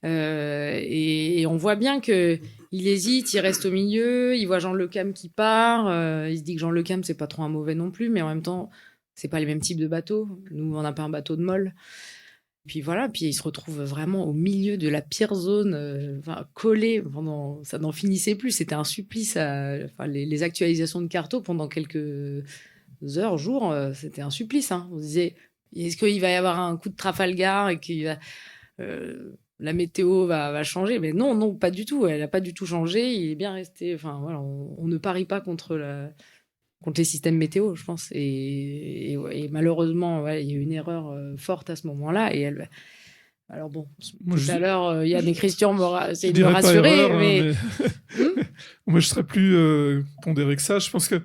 Et on voit bien que il hésite, il reste au milieu. Il voit Jean Le Cam qui part. Il se dit que Jean Le Cam, c'est pas trop un mauvais non plus, mais en même temps, c'est pas les mêmes types de bateaux. Nous, on n'a pas un bateau de molle. Puis voilà, puis il se retrouve vraiment au milieu de la pire zone, collé pendant, ça n'en finissait plus. C'était un supplice. Les actualisations de Carto pendant quelques heures, jours, c'était un supplice. Hein. On se disait, est-ce qu'il va y avoir un coup de Trafalgar et que la météo va changer? Mais non, pas du tout. Elle n'a pas du tout changé. Il est bien resté. Enfin voilà, on ne parie pas contre les systèmes météo, je pense. Et malheureusement, il y a eu une erreur forte à ce moment-là. Et alors bon, tout à l'heure, Yann et Christian essayent de me rassurer. Erreur, mais... Moi, je serais plus pondéré que ça. Je pense que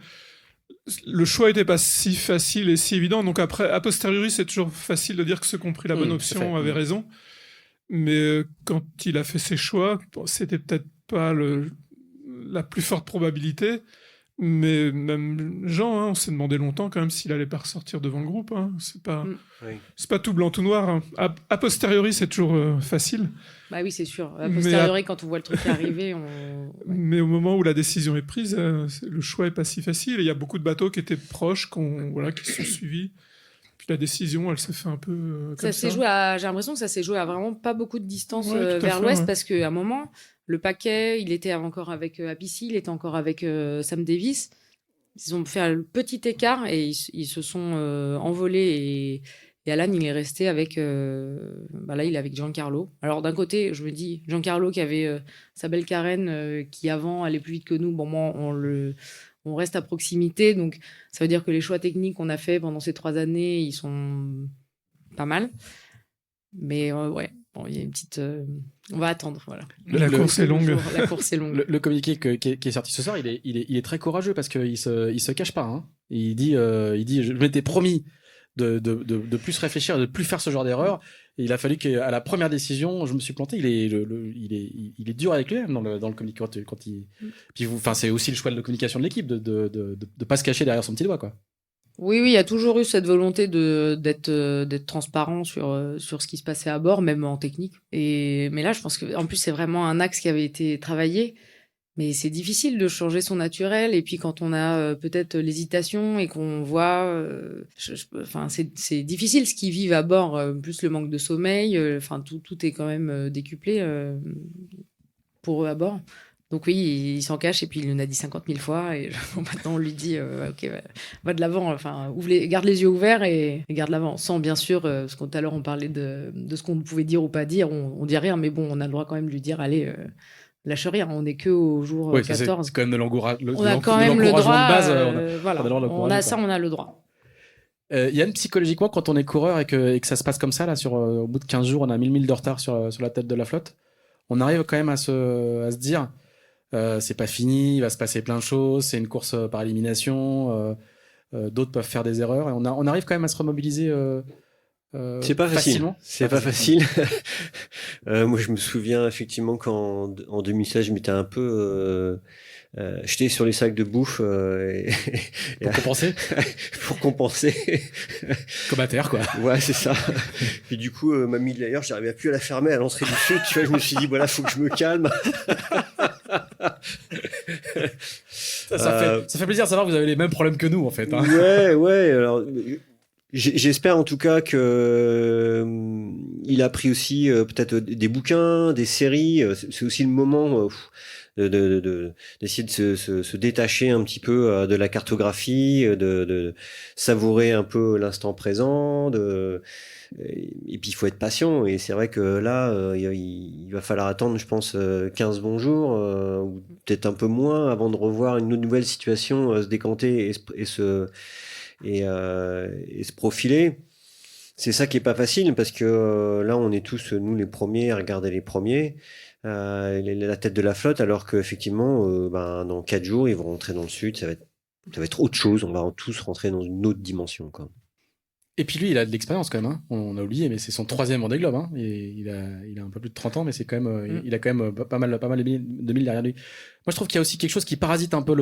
le choix n'était pas si facile et si évident. Donc après, a posteriori, c'est toujours facile de dire que ceux qui ont pris la bonne option avaient raison. Mais quand il a fait ses choix, c'était peut-être pas la plus forte probabilité. Mais même Jean, on s'est demandé longtemps quand même s'il allait pas ressortir devant le groupe. Hein. C'est pas tout blanc, tout noir. Hein. A posteriori, c'est toujours facile. Bah oui, c'est sûr. A posteriori, quand on voit le truc arriver, Mais au moment où la décision est prise, le choix est pas si facile. Et il y a beaucoup de bateaux qui étaient proches, qui se sont suivis. Puis la décision, elle s'est fait un peu comme ça. J'ai l'impression que ça s'est joué à vraiment pas beaucoup de distance vers l'ouest, parce qu'à un moment, le paquet, il était encore avec Appici, il était encore avec Sam Davis. Ils ont fait un petit écart et ils se sont envolés. Et Alan, il est resté avec... là, il est avec Giancarlo. Alors, d'un côté, je me dis, Giancarlo qui avait sa belle carène, qui avant allait plus vite que nous, bon, moi, on reste à proximité, donc ça veut dire que les choix techniques qu'on a fait pendant ces 3 années, ils sont pas mal. Mais il y a une petite... on va attendre, voilà. La course est longue. La course est longue. Le communiqué qui est sorti ce soir, il est très courageux parce qu'il se cache pas. Hein. Il dit, je m'étais promis de plus réfléchir, de plus faire ce genre d'erreur. Et il a fallu qu'à la première décision, je me suis planté. Il est dur avec lui-même dans le communiqué quand il. Puis c'est aussi le choix de la communication de l'équipe de pas se cacher derrière son petit doigt, quoi. Oui, il y a toujours eu cette volonté d'être transparent sur ce qui se passait à bord, même en technique. Mais là, je pense que en plus c'est vraiment un axe qui avait été travaillé. Mais c'est difficile de changer son naturel. Et puis quand on a peut-être l'hésitation et qu'on voit, c'est difficile ce qu'ils vivent à bord, plus le manque de sommeil. Tout est quand même décuplé pour eux à bord. Donc oui, il s'en cache et puis il nous a dit 50 000 fois. Et maintenant on lui dit, ok, va de l'avant. Garde les yeux ouverts et garde l'avant. Sans bien sûr, parce que tout à l'heure on parlait de ce qu'on pouvait dire ou pas dire. On dit rien, mais bon, on a le droit quand même de lui dire, allez. Lâche rien, on n'est que au jour 14. C'est quand même de l'encouragement. On a quand même le droit. De base, on a ça, on a le droit. Yann, psychologiquement, quand on est coureur et que ça se passe comme ça, là, au bout de 15 jours, on a 1000 milles de retard sur la tête de la flotte, on arrive quand même à se dire c'est pas fini, il va se passer plein de choses, c'est une course par élimination, d'autres peuvent faire des erreurs, et on arrive quand même à se remobiliser. C'est pas facile. C'est pas facile. Moi, je me souviens effectivement qu'en 2016, je m'étais un peu jeté sur les sacs de bouffe pour compenser. Pour compenser. Comme à terre, quoi. Ouais, c'est ça. Puis du coup, ma mille d'ailleurs, j'arrivais plus à la fermer à l'entrée du sud. Tu vois, je me suis dit voilà, faut que je me calme. Ça fait plaisir de savoir que vous avez les mêmes problèmes que nous, en fait. Hein. Ouais. Alors. J'espère en tout cas que il a pris aussi peut-être des bouquins, des séries. C'est aussi le moment d'essayer de se détacher un petit peu de la cartographie, de savourer un peu l'instant présent. Et puis il faut être patient. Et c'est vrai que là, il va falloir attendre, je pense, 15 bons jours, ou peut-être un peu moins, avant de revoir une nouvelle situation se décanter et se profiler. C'est ça qui est pas facile parce que là on est tous nous les premiers à regarder les premiers. la tête de la flotte, alors qu'effectivement, dans 4 jours, ils vont rentrer dans le sud, ça va être autre chose, on va tous rentrer dans une autre dimension, quoi. Et puis lui, il a de l'expérience quand même, hein. On a oublié, mais c'est son 3e Vendée Globe, hein. Et il a un peu plus de 30 ans, mais c'est quand même, il a quand même pas mal de milles derrière lui. Moi, je trouve qu'il y a aussi quelque chose qui parasite un peu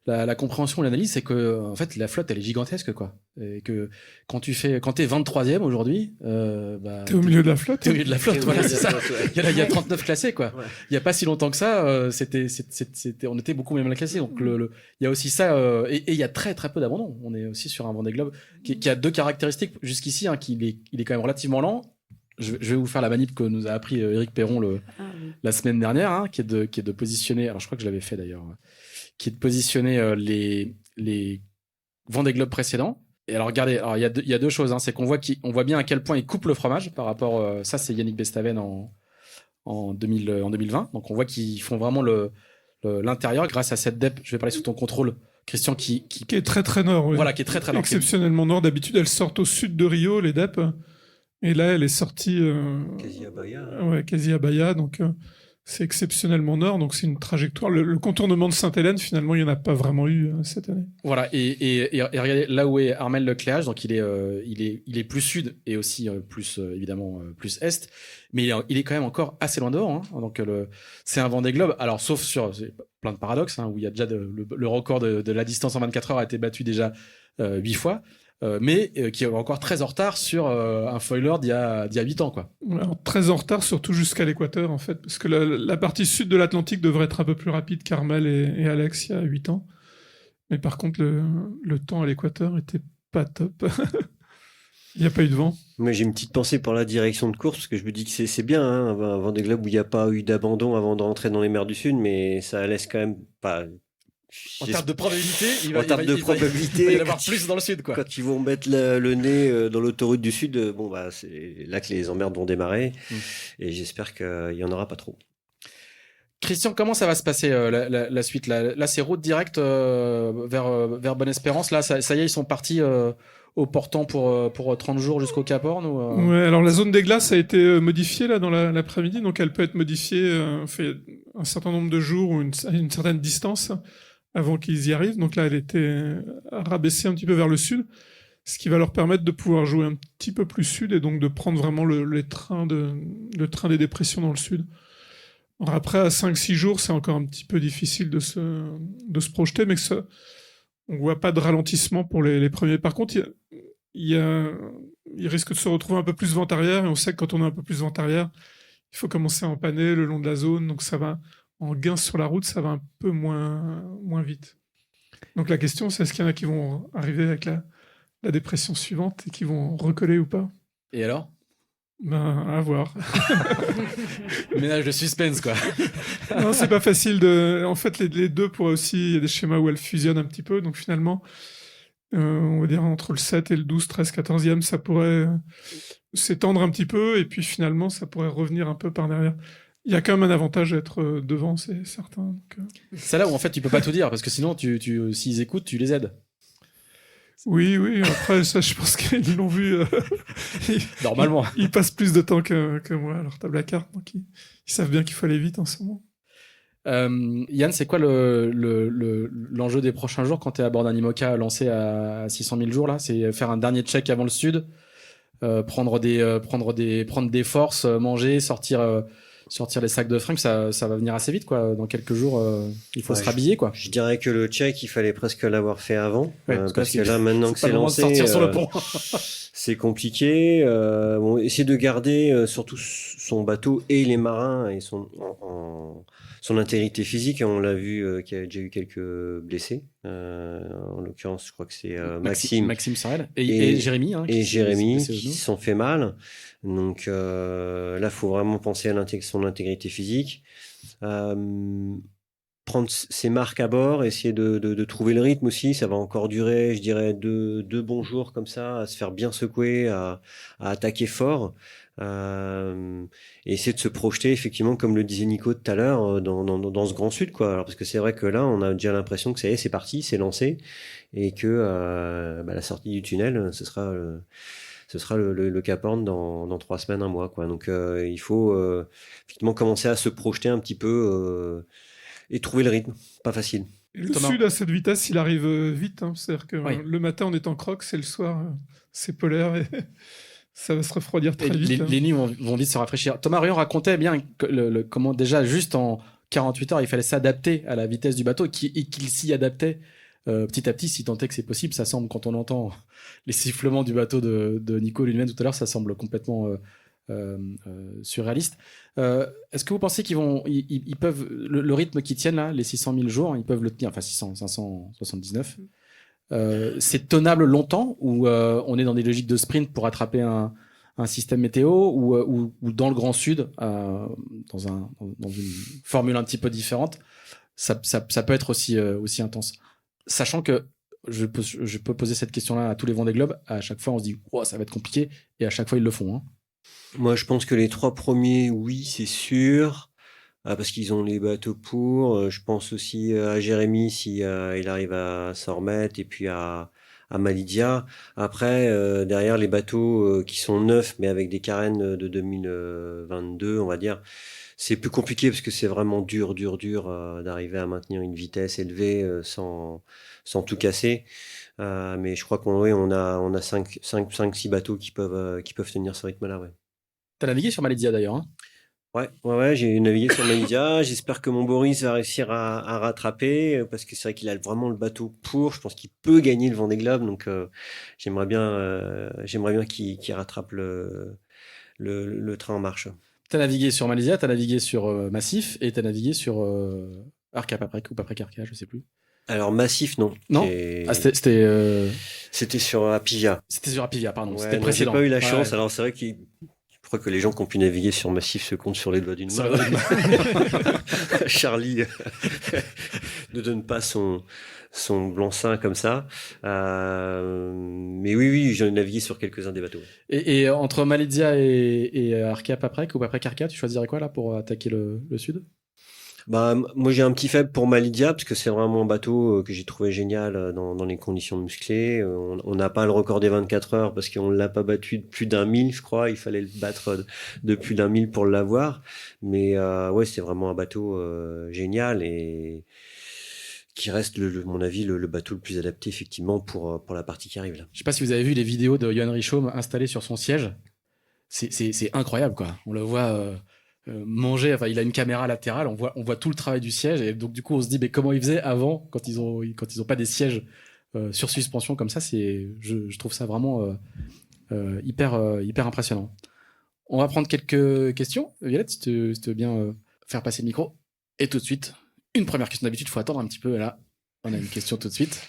la compréhension, l'analyse, c'est que en fait, la flotte, elle est gigantesque, quoi. Et que quand t'es 23e aujourd'hui, t'es au milieu de la flotte. T'es au milieu de la flotte, voilà, c'est ça. Ouais. Il y a 39 classés, quoi. Ouais. Il y a pas si longtemps que ça, on était beaucoup même classés. Donc il y a aussi ça, et il y a très très peu d'abandon. On est aussi sur un Vendée Globe qui a 2 caractéristiques jusqu'ici, hein, il est quand même relativement lent. Je vais vous faire la manip que nous a appris Éric Perron la semaine dernière, hein, qui est de positionner. Alors je crois que je l'avais fait d'ailleurs, qui est de positionner les Vendée Globe précédents. Et alors regardez, alors il y a 2 choses, hein, c'est qu'on voit bien à quel point il coupe le fromage par rapport. Ça c'est Yannick Bestaven en 2020. Donc on voit qu'ils font vraiment l'intérieur grâce à cette dep. Je vais parler sous ton contrôle, Christian, qui est très très nord. Oui. Voilà, qui est très très nord. Exceptionnellement nord. D'habitude, elles sortent au sud de Rio, les dep. Et là, elle est sortie Quasi à Bahia. Ouais, quasi à Bahia. Donc c'est exceptionnellement nord. Donc c'est une trajectoire. Le contournement de Sainte-Hélène, finalement, il n'y en a pas vraiment eu cette année. Voilà. Et regardez là où est Armel Lecléage. Donc il est plus sud et aussi plus évidemment plus est. Mais il est quand même encore assez loin dehors, hein. Donc c'est un Vendée Globe. Alors sauf sur plein de paradoxes, hein, où il y a déjà le record de la distance en 24 heures a été battu déjà 8 fois. Mais qui est encore très en retard sur un foiler d'il y a 8 ans, quoi. Alors, très en retard, surtout jusqu'à l'équateur, en fait, parce que la partie sud de l'Atlantique devrait être un peu plus rapide qu'Armel et Alex il y a 8 ans. Mais par contre, le temps à l'équateur était pas top. Il n'y a pas eu de vent. Moi, j'ai une petite pensée pour la direction de course, parce que je me dis que c'est bien, hein, un Vendée Globe où il n'y a pas eu d'abandon avant de rentrer dans les mers du Sud, mais ça laisse quand même pas... En termes de probabilité, il va y en avoir plus dans le sud, quoi. Quand ils vont mettre le nez dans l'autoroute du sud, c'est là que les emmerdes vont démarrer. Et j'espère qu'il n'y en aura pas trop. Christian, comment ça va se passer la suite là, c'est route directe vers Bonne-Espérance. Là, ça y est, ils sont partis au portant pour 30 jours jusqu'au Cap Horn ou Ouais, alors la zone des glaces a été modifiée là dans l'après-midi, donc elle peut être modifiée fait un certain nombre de jours ou une certaine distance avant qu'ils y arrivent. Donc là, elle était rabaissée un petit peu vers le sud, ce qui va leur permettre de pouvoir jouer un petit peu plus sud et donc de prendre vraiment le train des dépressions dans le sud. Alors après, à 5-6 jours, c'est encore un petit peu difficile de se projeter, mais on voit pas de ralentissement pour les premiers. Par contre, il risque de se retrouver un peu plus vent arrière, et on sait que quand on a un peu plus vent arrière, il faut commencer à empanner le long de la zone, donc ça va... En gain sur la route, ça va un peu moins vite. Donc la question, c'est est-ce qu'il y en a qui vont arriver avec la dépression suivante et qui vont recoller ou pas? Et alors? À voir. Ménage de suspense, quoi. Non, c'est pas facile En fait, les deux pourraient aussi... Il y a des schémas où elles fusionnent un petit peu, donc finalement, on va dire entre le 7 et le 12, 13, 14e, ça pourrait s'étendre un petit peu, et puis finalement, ça pourrait revenir un peu par derrière. Il y a quand même un avantage à être devant, c'est certain. Donc, c'est là où en fait tu peux pas tout dire, parce que sinon s'ils écoutent, tu les aides. Oui, après ça je pense qu'ils l'ont vu. Normalement. Ils passent plus de temps que moi à leur table à cartes, donc ils savent bien qu'il faut aller vite en ce moment. Yann, c'est quoi l'enjeu des prochains jours quand tu es à bord d'un IMOCA lancé à 600 000 jours là? C'est faire un dernier check avant le sud, prendre des forces, manger, sortir les sacs de fringues, ça va venir assez vite, quoi. Dans quelques jours, il faut se rhabiller, quoi. Je dirais que le check, il fallait presque l'avoir fait avant. Ouais, parce que là, maintenant que c'est lancé, sortir sur le pont. c'est compliqué. Essayer de garder surtout son bateau et les marins et son intégrité physique. On l'a vu qu'il y a déjà eu quelques blessés. En l'occurrence, je crois que c'est Maxime Sorel et Jérémy. Hein, et Jérémy qui se sont fait mal. Donc là, il faut vraiment penser à son intégrité physique. Prendre ses marques à bord, essayer de trouver le rythme aussi. Ça va encore durer, je dirais, deux bons jours comme ça, à se faire bien secouer, à attaquer fort. Et essayer de se projeter, effectivement, comme le disait Nico tout à l'heure, dans ce grand sud, quoi. Alors, parce que c'est vrai que là, on a déjà l'impression que ça y est, c'est parti, c'est lancé, et que la sortie du tunnel, ce sera ce sera le Cap Horn dans 3 semaines, un mois, quoi. Donc il faut effectivement commencer à se projeter un petit peu et trouver le rythme. Pas facile. Et le Thomas. sud, à cette vitesse, il arrive vite. Hein. C'est-à-dire que Oui. le matin, on est en crocs, et le soir, c'est polaire. Et ça va se refroidir très Et vite. les nuits vont vite se rafraîchir. Thomas Ruyant racontait bien comment déjà juste en 48 heures il fallait s'adapter à la vitesse du bateau et qu'il s'y adaptait petit à petit, si tant est que c'est possible. Ça semble, quand on entend les sifflements du bateau de Nico lui-même tout à l'heure, ça semble complètement surréaliste. Est-ce que vous pensez ils peuvent le rythme qu'ils tiennent là, les 600 000 jours, ils peuvent le tenir, enfin 579. C'est tenable longtemps ou on est dans des logiques de sprint pour attraper un système météo ou dans le Grand Sud, dans une formule un petit peu différente, ça peut être aussi intense. Sachant que je peux poser cette question-là à tous les Vendée Globe, à chaque fois on se dit oh, ça va être compliqué, et à chaque fois ils le font. Hein. Moi, je pense que les 3 premiers, oui, c'est sûr. Parce qu'ils ont les bateaux pour. Je pense aussi à Jérémy si il arrive à s'en remettre, et puis à Malidia. Après, derrière les bateaux qui sont neufs, mais avec des carènes de 2022, on va dire, c'est plus compliqué parce que c'est vraiment dur d'arriver à maintenir une vitesse élevée sans tout casser. Mais je crois qu'on a 5-6 bateaux qui peuvent tenir ce rythme-là, ouais. T'as navigué sur Malidia d'ailleurs. Hein. Ouais, j'ai navigué sur Malidia. J'espère que mon Boris va réussir à rattraper, parce que c'est vrai qu'il a vraiment le bateau pour. Je pense qu'il peut gagner le Vendée Globe, donc j'aimerais bien qu'il rattrape le train en marche. T'as navigué sur Malidia, t'as navigué sur Massif et t'as navigué sur Arca Paprec ou Paprec Arca, je sais plus. Alors Massif, non. Non. C'était sur Apivia. C'était sur Apivia, pardon. Ouais, c'était non, précédent. j'ai pas eu la chance. Ouais. Alors c'est vrai que je crois que les gens qui ont pu naviguer sur Massif se comptent sur les doigts d'une Sur main. les doigts d'une main. Charlie ne donne pas son blanc-seing comme ça. Mais oui, j'en ai navigué sur quelques-uns des bateaux. Et entre Malidia et Arca Paprec ou Paprec Arca, tu choisirais quoi là pour attaquer le sud? Bah, moi j'ai un petit faible pour Malidia parce que c'est vraiment un bateau que j'ai trouvé génial dans les conditions musclées. On n'a pas le record des 24 heures parce qu'on l'a pas battu de plus d'1 000, je crois. Il fallait le battre de plus d'1 000 pour l'avoir. Mais ouais, c'est vraiment un bateau génial et qui reste, mon avis, le bateau le plus adapté effectivement pour la partie qui arrive là. Je sais pas si vous avez vu les vidéos de Johan Richomme installé sur son siège. C'est incroyable quoi. On le voit manger. Enfin, il a une caméra latérale. On voit tout le travail du siège et donc du coup on se dit mais comment ils faisaient avant quand ils ont pas des sièges sur suspension comme ça. Je trouve ça vraiment hyper impressionnant. On va prendre quelques questions. Violette, si tu veux bien faire passer le micro. Et tout de suite, une première question. D'habitude, il faut attendre un petit peu. Là, on a une question tout de suite.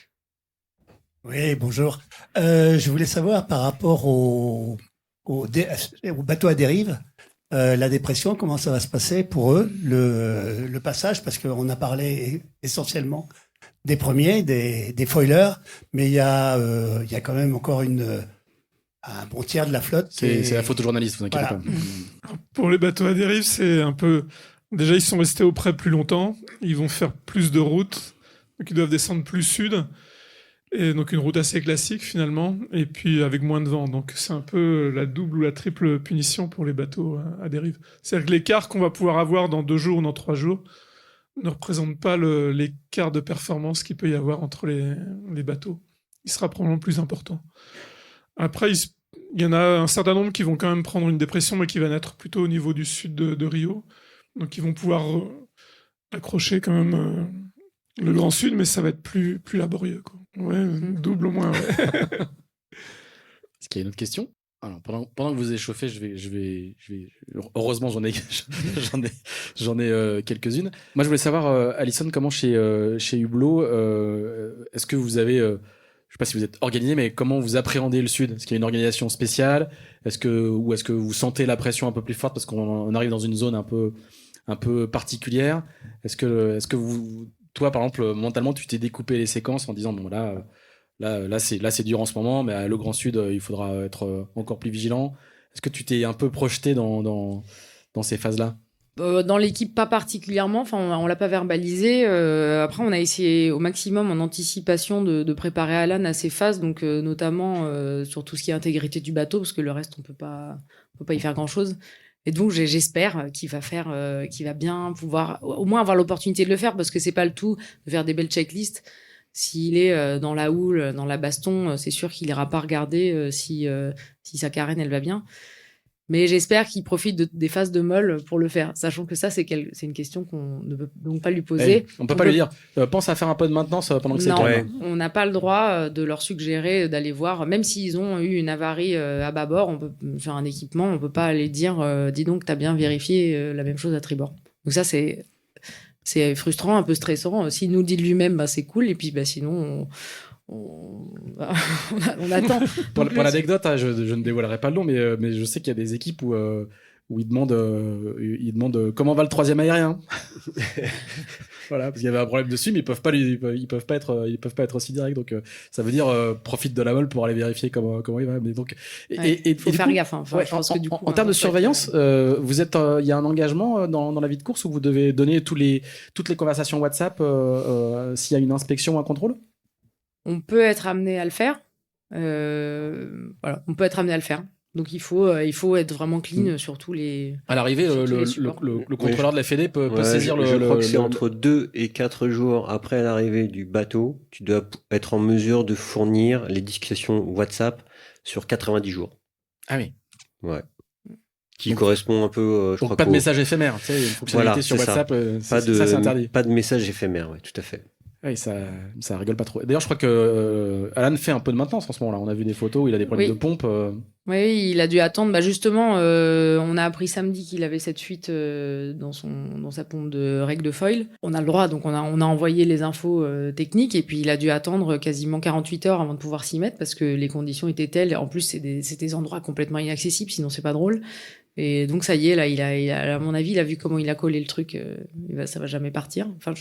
Oui, bonjour. Je voulais savoir par rapport au bateau à dérive, la dépression, comment ça va se passer pour eux, le passage, parce qu'on a parlé essentiellement des premiers, des foilers, mais il y a quand même encore un bon tiers de la flotte. C'est la photojournaliste, vous inquiétez Voilà. pas. Pour les bateaux à dérive, c'est un peu... Déjà, ils sont restés au près plus longtemps. Ils vont faire plus de routes. Donc, ils doivent descendre plus sud. Et donc, une route assez classique, finalement. Et puis, avec moins de vent. Donc, c'est un peu la double ou la triple punition pour les bateaux à dérive. C'est-à-dire que l'écart qu'on va pouvoir avoir dans 2 jours ou dans 3 jours ne représente pas l'écart de performance qu'il peut y avoir entre les bateaux. Il sera probablement plus important. Après, il y en a un certain nombre qui vont quand même prendre une dépression, mais qui va naître plutôt au niveau du sud de Rio. Donc, ils vont pouvoir accrocher quand même le Grand Sud, mais ça va être plus laborieux, quoi. Ouais, double au moins, ouais. Est-ce qu'il y a une autre question? Alors, pendant que vous échauffez, je vais heureusement, j'en ai quelques-unes. Moi, je voulais savoir, Alison, comment chez Hublot, est-ce que vous avez... je sais pas si vous êtes organisé, mais comment vous appréhendez le Sud? Est-ce qu'il y a une organisation spéciale? Est-ce que vous sentez la pression un peu plus forte parce qu'on arrive dans une zone un peu particulière? Est-ce que toi, par exemple, mentalement, tu t'es découpé les séquences en disant bon là c'est dur en ce moment, mais à le Grand Sud, il faudra être encore plus vigilant. Est-ce que tu t'es un peu projeté dans ces phases-là? Dans l'équipe, pas particulièrement. Enfin, on l'a pas verbalisé. Après, on a essayé au maximum en anticipation de préparer Alan à ces phases, donc notamment sur tout ce qui est intégrité du bateau, parce que le reste, on peut pas y faire grand-chose. Et donc, j'espère qu'il va bien pouvoir au moins avoir l'opportunité de le faire, parce que c'est pas le tout de faire des belles checklists. S'il est dans la houle, dans la baston, c'est sûr qu'il ira pas regarder si sa carène elle va bien. Mais j'espère qu'il profite des phases de molle pour le faire, sachant que ça, c'est une question qu'on ne peut donc pas lui poser. On peut pas lui dire pense à faire un peu de maintenance pendant que c'est Non, calme. on n'a pas le droit de leur suggérer d'aller voir, même s'ils ont eu une avarie à bâbord, on peut faire un équipement, on peut pas aller dire dis donc, t'as bien vérifié la même chose à tribord. Donc ça, c'est frustrant, un peu stressant. S'il nous le dit de lui-même, bah, c'est cool, et puis bah, sinon... on attend. Pour l'anecdote, je ne dévoilerai pas le nom, mais je sais qu'il y a des équipes où ils demandent comment va le 3e aérien. Voilà, parce qu'il y avait un problème dessus, mais ils peuvent pas être aussi directs. Donc ça veut dire profite de la molle pour aller vérifier comment il va. Mais donc il faut faire gaffe. Hein. Enfin, je pense que du coup, en termes de surveillance, il y a un engagement dans la vie de course où vous devez donner toutes les conversations WhatsApp s'il y a une inspection ou un contrôle. On peut être amené à le faire. Voilà, on peut être amené à le faire. Donc il faut être vraiment clean sur tous les. À l'arrivée, le contrôleur de la Fédé peut saisir je crois que c'est entre 2 et 4 jours après l'arrivée du bateau, tu dois être en mesure de fournir les discussions WhatsApp sur 90 jours. Ah oui. Ouais. Qui correspond un peu. Donc pas de message éphémère. Tu sais, une fonctionnalité sur WhatsApp, ça c'est interdit. Pas de message éphémère, oui, tout à fait. Oui, ça rigole pas trop. D'ailleurs, je crois que Alan fait un peu de maintenance en ce moment-là. On a vu des photos où il a des problèmes de pompe. Oui, il a dû attendre. Bah justement, on a appris samedi qu'il avait cette fuite dans sa pompe de règle de foil. On a le droit, donc on a envoyé les infos techniques, et puis il a dû attendre quasiment 48 heures avant de pouvoir s'y mettre, parce que les conditions étaient telles. En plus, c'est des endroits complètement inaccessibles, sinon c'est pas drôle. Et donc ça y est, là, il a, à mon avis, il a vu comment il a collé le truc. Ça va jamais partir. Enfin,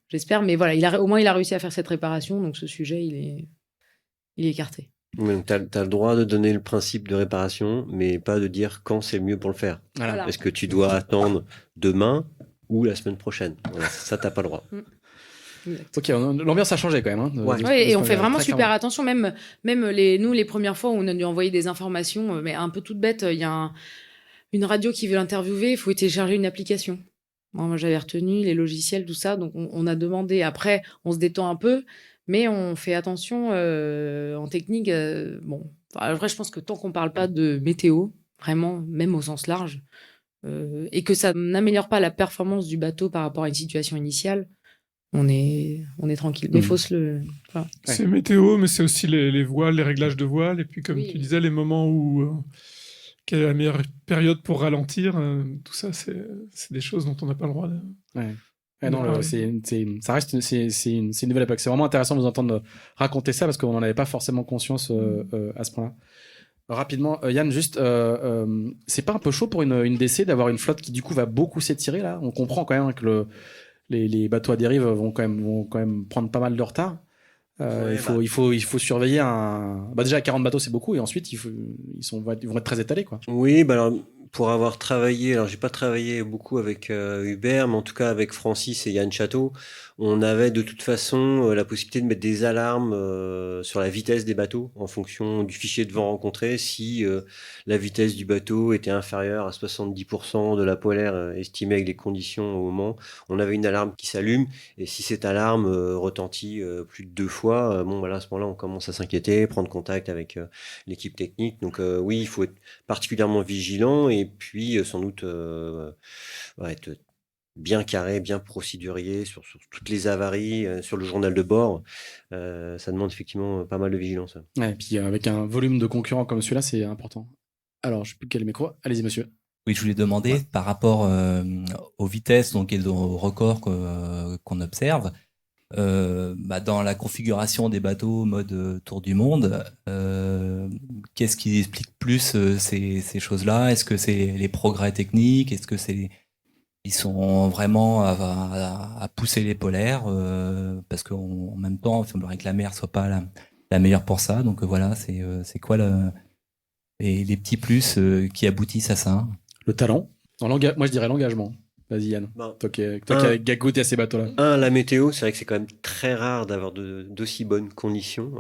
j'espère, mais voilà, au moins il a réussi à faire cette réparation, donc ce sujet il est écarté. Tu as le droit de donner le principe de réparation, mais pas de dire quand c'est le mieux pour le faire. Voilà. Est-ce que tu dois attendre demain ou la semaine prochaine? Voilà, ça, t'as pas le droit. Ok, l'ambiance a changé quand même. Et on fait vraiment super attention, même les premières fois où on a dû envoyer des informations, mais un peu toutes bêtes, il y a une radio qui veut l'interviewer, il faut télécharger une application. Moi, j'avais retenu les logiciels, tout ça, donc on a demandé. Après, on se détend un peu, mais on fait attention en technique. Après, je pense que tant qu'on parle pas de météo, vraiment, même au sens large, et que ça n'améliore pas la performance du bateau par rapport à une situation initiale, on est tranquille. Mais faut se le... Voilà. C'est météo, mais c'est aussi les voiles, les réglages de voiles, et puis comme tu disais, les moments où... quelle est la meilleure période pour ralentir, tout ça, c'est des choses dont on n'a pas le droit de... Ça reste c'est une nouvelle époque. C'est vraiment intéressant de vous entendre raconter ça, parce qu'on n'en avait pas forcément conscience à ce point-là. Rapidement, Yann, juste, c'est pas un peu chaud pour une DC d'avoir une flotte qui du coup va beaucoup s'étirer là? On comprend quand même que les bateaux à dérive vont quand même prendre pas mal de retard. Il faut surveiller déjà 40 bateaux, c'est beaucoup, et ensuite ils vont être très étalés, quoi. Oui, alors pour avoir travaillé, alors j'ai pas travaillé beaucoup avec Hubert, mais en tout cas avec Francis et Yann Château, on avait de toute façon la possibilité de mettre des alarmes sur la vitesse des bateaux en fonction du fichier de vent rencontré. Si la vitesse du bateau était inférieure à 70% de la polaire estimée avec les conditions au moment, on avait une alarme qui s'allume, et si cette alarme retentit plus de 2 fois, à ce moment-là on commence à s'inquiéter, prendre contact avec l'équipe technique. Donc oui, il faut être particulièrement vigilant, et puis sans doute être bien carré, bien procédurier sur toutes les avaries, sur le journal de bord. Ça demande effectivement pas mal de vigilance. Ouais, et puis avec un volume de concurrents comme celui-là, c'est important. Alors, je ne sais plus quel micro. Allez-y, monsieur. Oui, je voulais demander par rapport aux vitesses, donc, et aux records qu'on observe. Dans la configuration des bateaux mode tour du monde, qu'est-ce qui explique plus ces choses-là? Est-ce que c'est les progrès techniques? Est-ce que ils sont vraiment à pousser les polaires parce qu'en même temps, il semblerait que la mer soit pas la meilleure pour ça. Donc voilà, c'est quoi les petits plus qui aboutissent à ça? Le talent. Moi, je dirais l'engagement. Vas-y, Yann. Toi qui as goûté à ces bateaux-là. La météo, c'est vrai que c'est quand même très rare d'avoir d'aussi bonnes conditions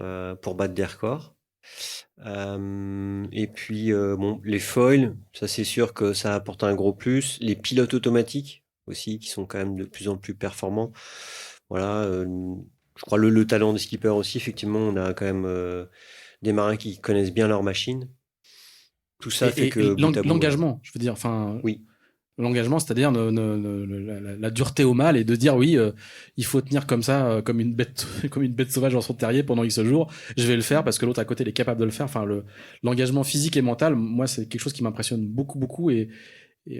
pour battre des records. Et puis, les foils, ça c'est sûr que ça apporte un gros plus. Les pilotes automatiques aussi, qui sont quand même de plus en plus performants. Voilà, je crois le talent des skippers aussi, effectivement, on a quand même des marins qui connaissent bien leur machine. Tout ça fait que... L'engagement, je veux dire, oui. L'engagement, c'est-à-dire la dureté au mal et de dire oui, il faut tenir comme ça, comme une bête sauvage dans son terrier pendant X jours. Je vais le faire parce que l'autre à côté il est capable de le faire. Enfin, l'engagement physique et mental, moi, c'est quelque chose qui m'impressionne beaucoup. Et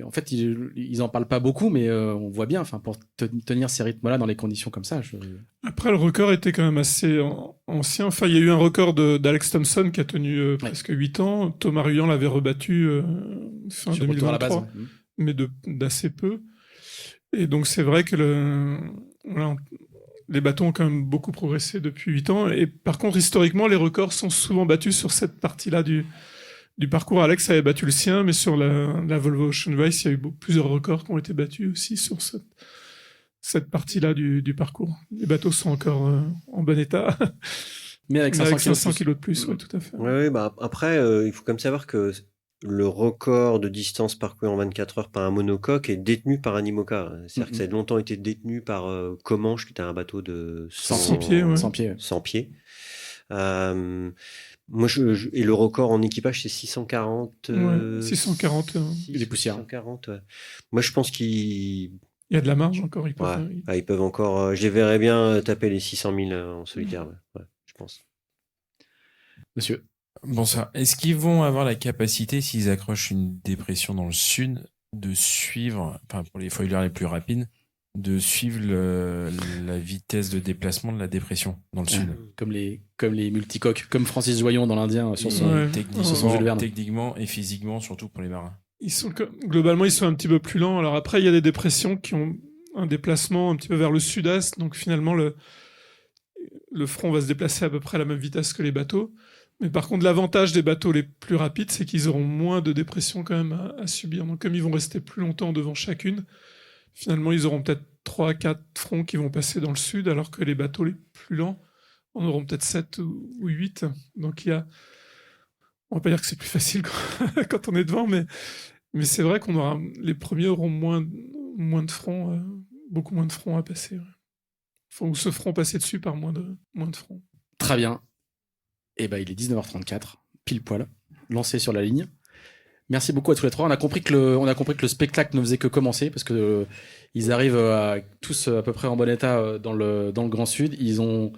en fait, ils en parlent pas beaucoup, mais on voit bien. Enfin, pour tenir ces rythmes-là dans les conditions comme ça. Après, le record était quand même assez ancien. Enfin, il y a eu un record d'Alex Thompson qui a tenu presque 8 ans. Thomas Ruyant l'avait rebattu fin 2023. À la base, mais d'assez peu. Et donc, c'est vrai que les bateaux ont quand même beaucoup progressé depuis 8 ans. Et par contre, historiquement, les records sont souvent battus sur cette partie-là du parcours. Alex avait battu le sien, mais sur la Volvo Ocean Race, il y a eu plusieurs records qui ont été battus aussi sur cette partie-là du parcours. Les bateaux sont encore en bon état. Mais avec 500 kilos de plus, oui, tout à fait. Ouais, après, il faut quand même savoir que le record de distance parcourue en 24 heures par un monocoque est détenu par un IMOCA. C'est-à-dire que ça a longtemps été détenu par Comanche, qui était un bateau de 100 pieds. Ouais. 100 pieds. Moi, et le record en équipage, c'est 640. 640. Des poussières. 640, ouais. Moi, je pense qu'il y a de la marge encore. Ils peuvent encore. Je les verrais bien taper les 600 000 en solitaire. Ouais, je pense. Monsieur. Bonsoir. Est-ce qu'ils vont avoir la capacité, s'ils accrochent une dépression dans le sud, de suivre, enfin pour les foilers les plus rapides, de suivre la vitesse de déplacement de la dépression dans le sud? Comme les multicoques, comme Francis Joyon dans l'Indien sur son Jules Verne. Techniquement et physiquement, surtout pour les marins. Globalement, ils sont un petit peu plus lents. Alors après, il y a des dépressions qui ont un déplacement un petit peu vers le sud-est. Donc finalement, le front va se déplacer à peu près à la même vitesse que les bateaux. Mais par contre, l'avantage des bateaux les plus rapides, c'est qu'ils auront moins de dépression quand même à subir. Donc comme ils vont rester plus longtemps devant chacune, finalement, ils auront peut-être 3-4 fronts qui vont passer dans le sud, alors que les bateaux les plus lents en auront peut-être 7 ou 8. Donc on va pas dire que c'est plus facile quand on est devant, mais c'est vrai les premiers auront moins de fronts, beaucoup moins de fronts à passer. Ouais. Ou se feront passer dessus par moins de fronts. Très bien. Et il est 19h34, pile poil, lancé sur la ligne. Merci beaucoup à tous les trois. On a compris que le spectacle ne faisait que commencer parce que ils arrivent tous à peu près en bon état dans le Grand Sud. Ils ont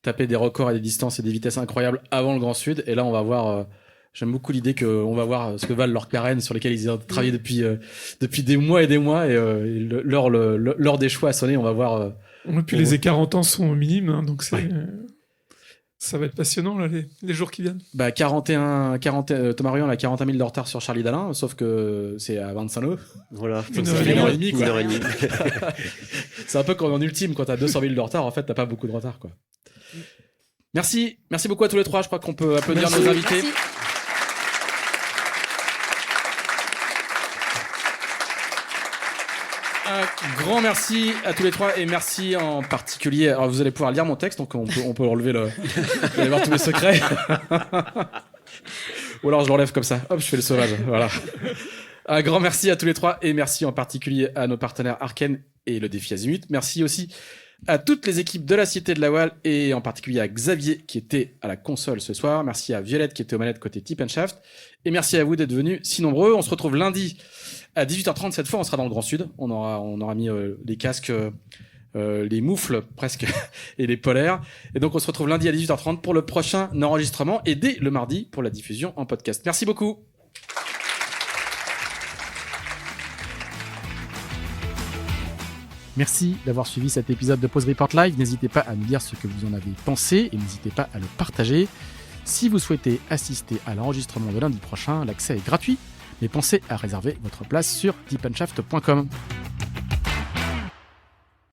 tapé des records à des distances et des vitesses incroyables avant le Grand Sud. Et là, on va voir. J'aime beaucoup l'idée qu'on va voir ce que valent leurs carènes sur lesquelles ils ont travaillé depuis des mois et des mois. Et l'heure des choix a sonné. On va voir. Et puis les écarts en temps sont minimes, hein, donc c'est. Ouais. Ça va être passionnant là, les jours qui viennent. Thomas Ruyant a 41 000 de retard sur Charlie Dalin, sauf que c'est à 25 nœuds. Voilà. Une heure et demie. C'est un peu comme en ultime, quand t'as 200 000 de retard, en fait, t'as pas beaucoup de retard, quoi. Merci beaucoup à tous les trois. Je crois qu'on peut applaudir nos invités. Merci. Un grand merci à tous les trois et merci en particulier. Alors vous allez pouvoir lire mon texte, donc on peut enlever vous allez voir tous mes secrets. Ou alors je l'enlève comme ça. Hop, je fais le sauvage. Voilà. Un grand merci à tous les trois et merci en particulier à nos partenaires Arken et le Défi Azimut. Merci aussi à toutes les équipes de la Cité de la Voile et en particulier à Xavier qui était à la console ce soir. Merci à Violette qui était aux manettes côté Tip & Shaft. Et merci à vous d'être venus si nombreux. On se retrouve lundi à 18h30. Cette fois, on sera dans le Grand Sud. On aura mis les casques, les moufles presque et les polaires. Et donc, on se retrouve lundi à 18h30 pour le prochain enregistrement et dès le mardi pour la diffusion en podcast. Merci beaucoup. Merci d'avoir suivi cet épisode de Pause Report Live. N'hésitez pas à nous dire ce que vous en avez pensé et n'hésitez pas à le partager. Si vous souhaitez assister à l'enregistrement de lundi prochain, l'accès est gratuit, mais pensez à réserver votre place sur deepandshaft.com.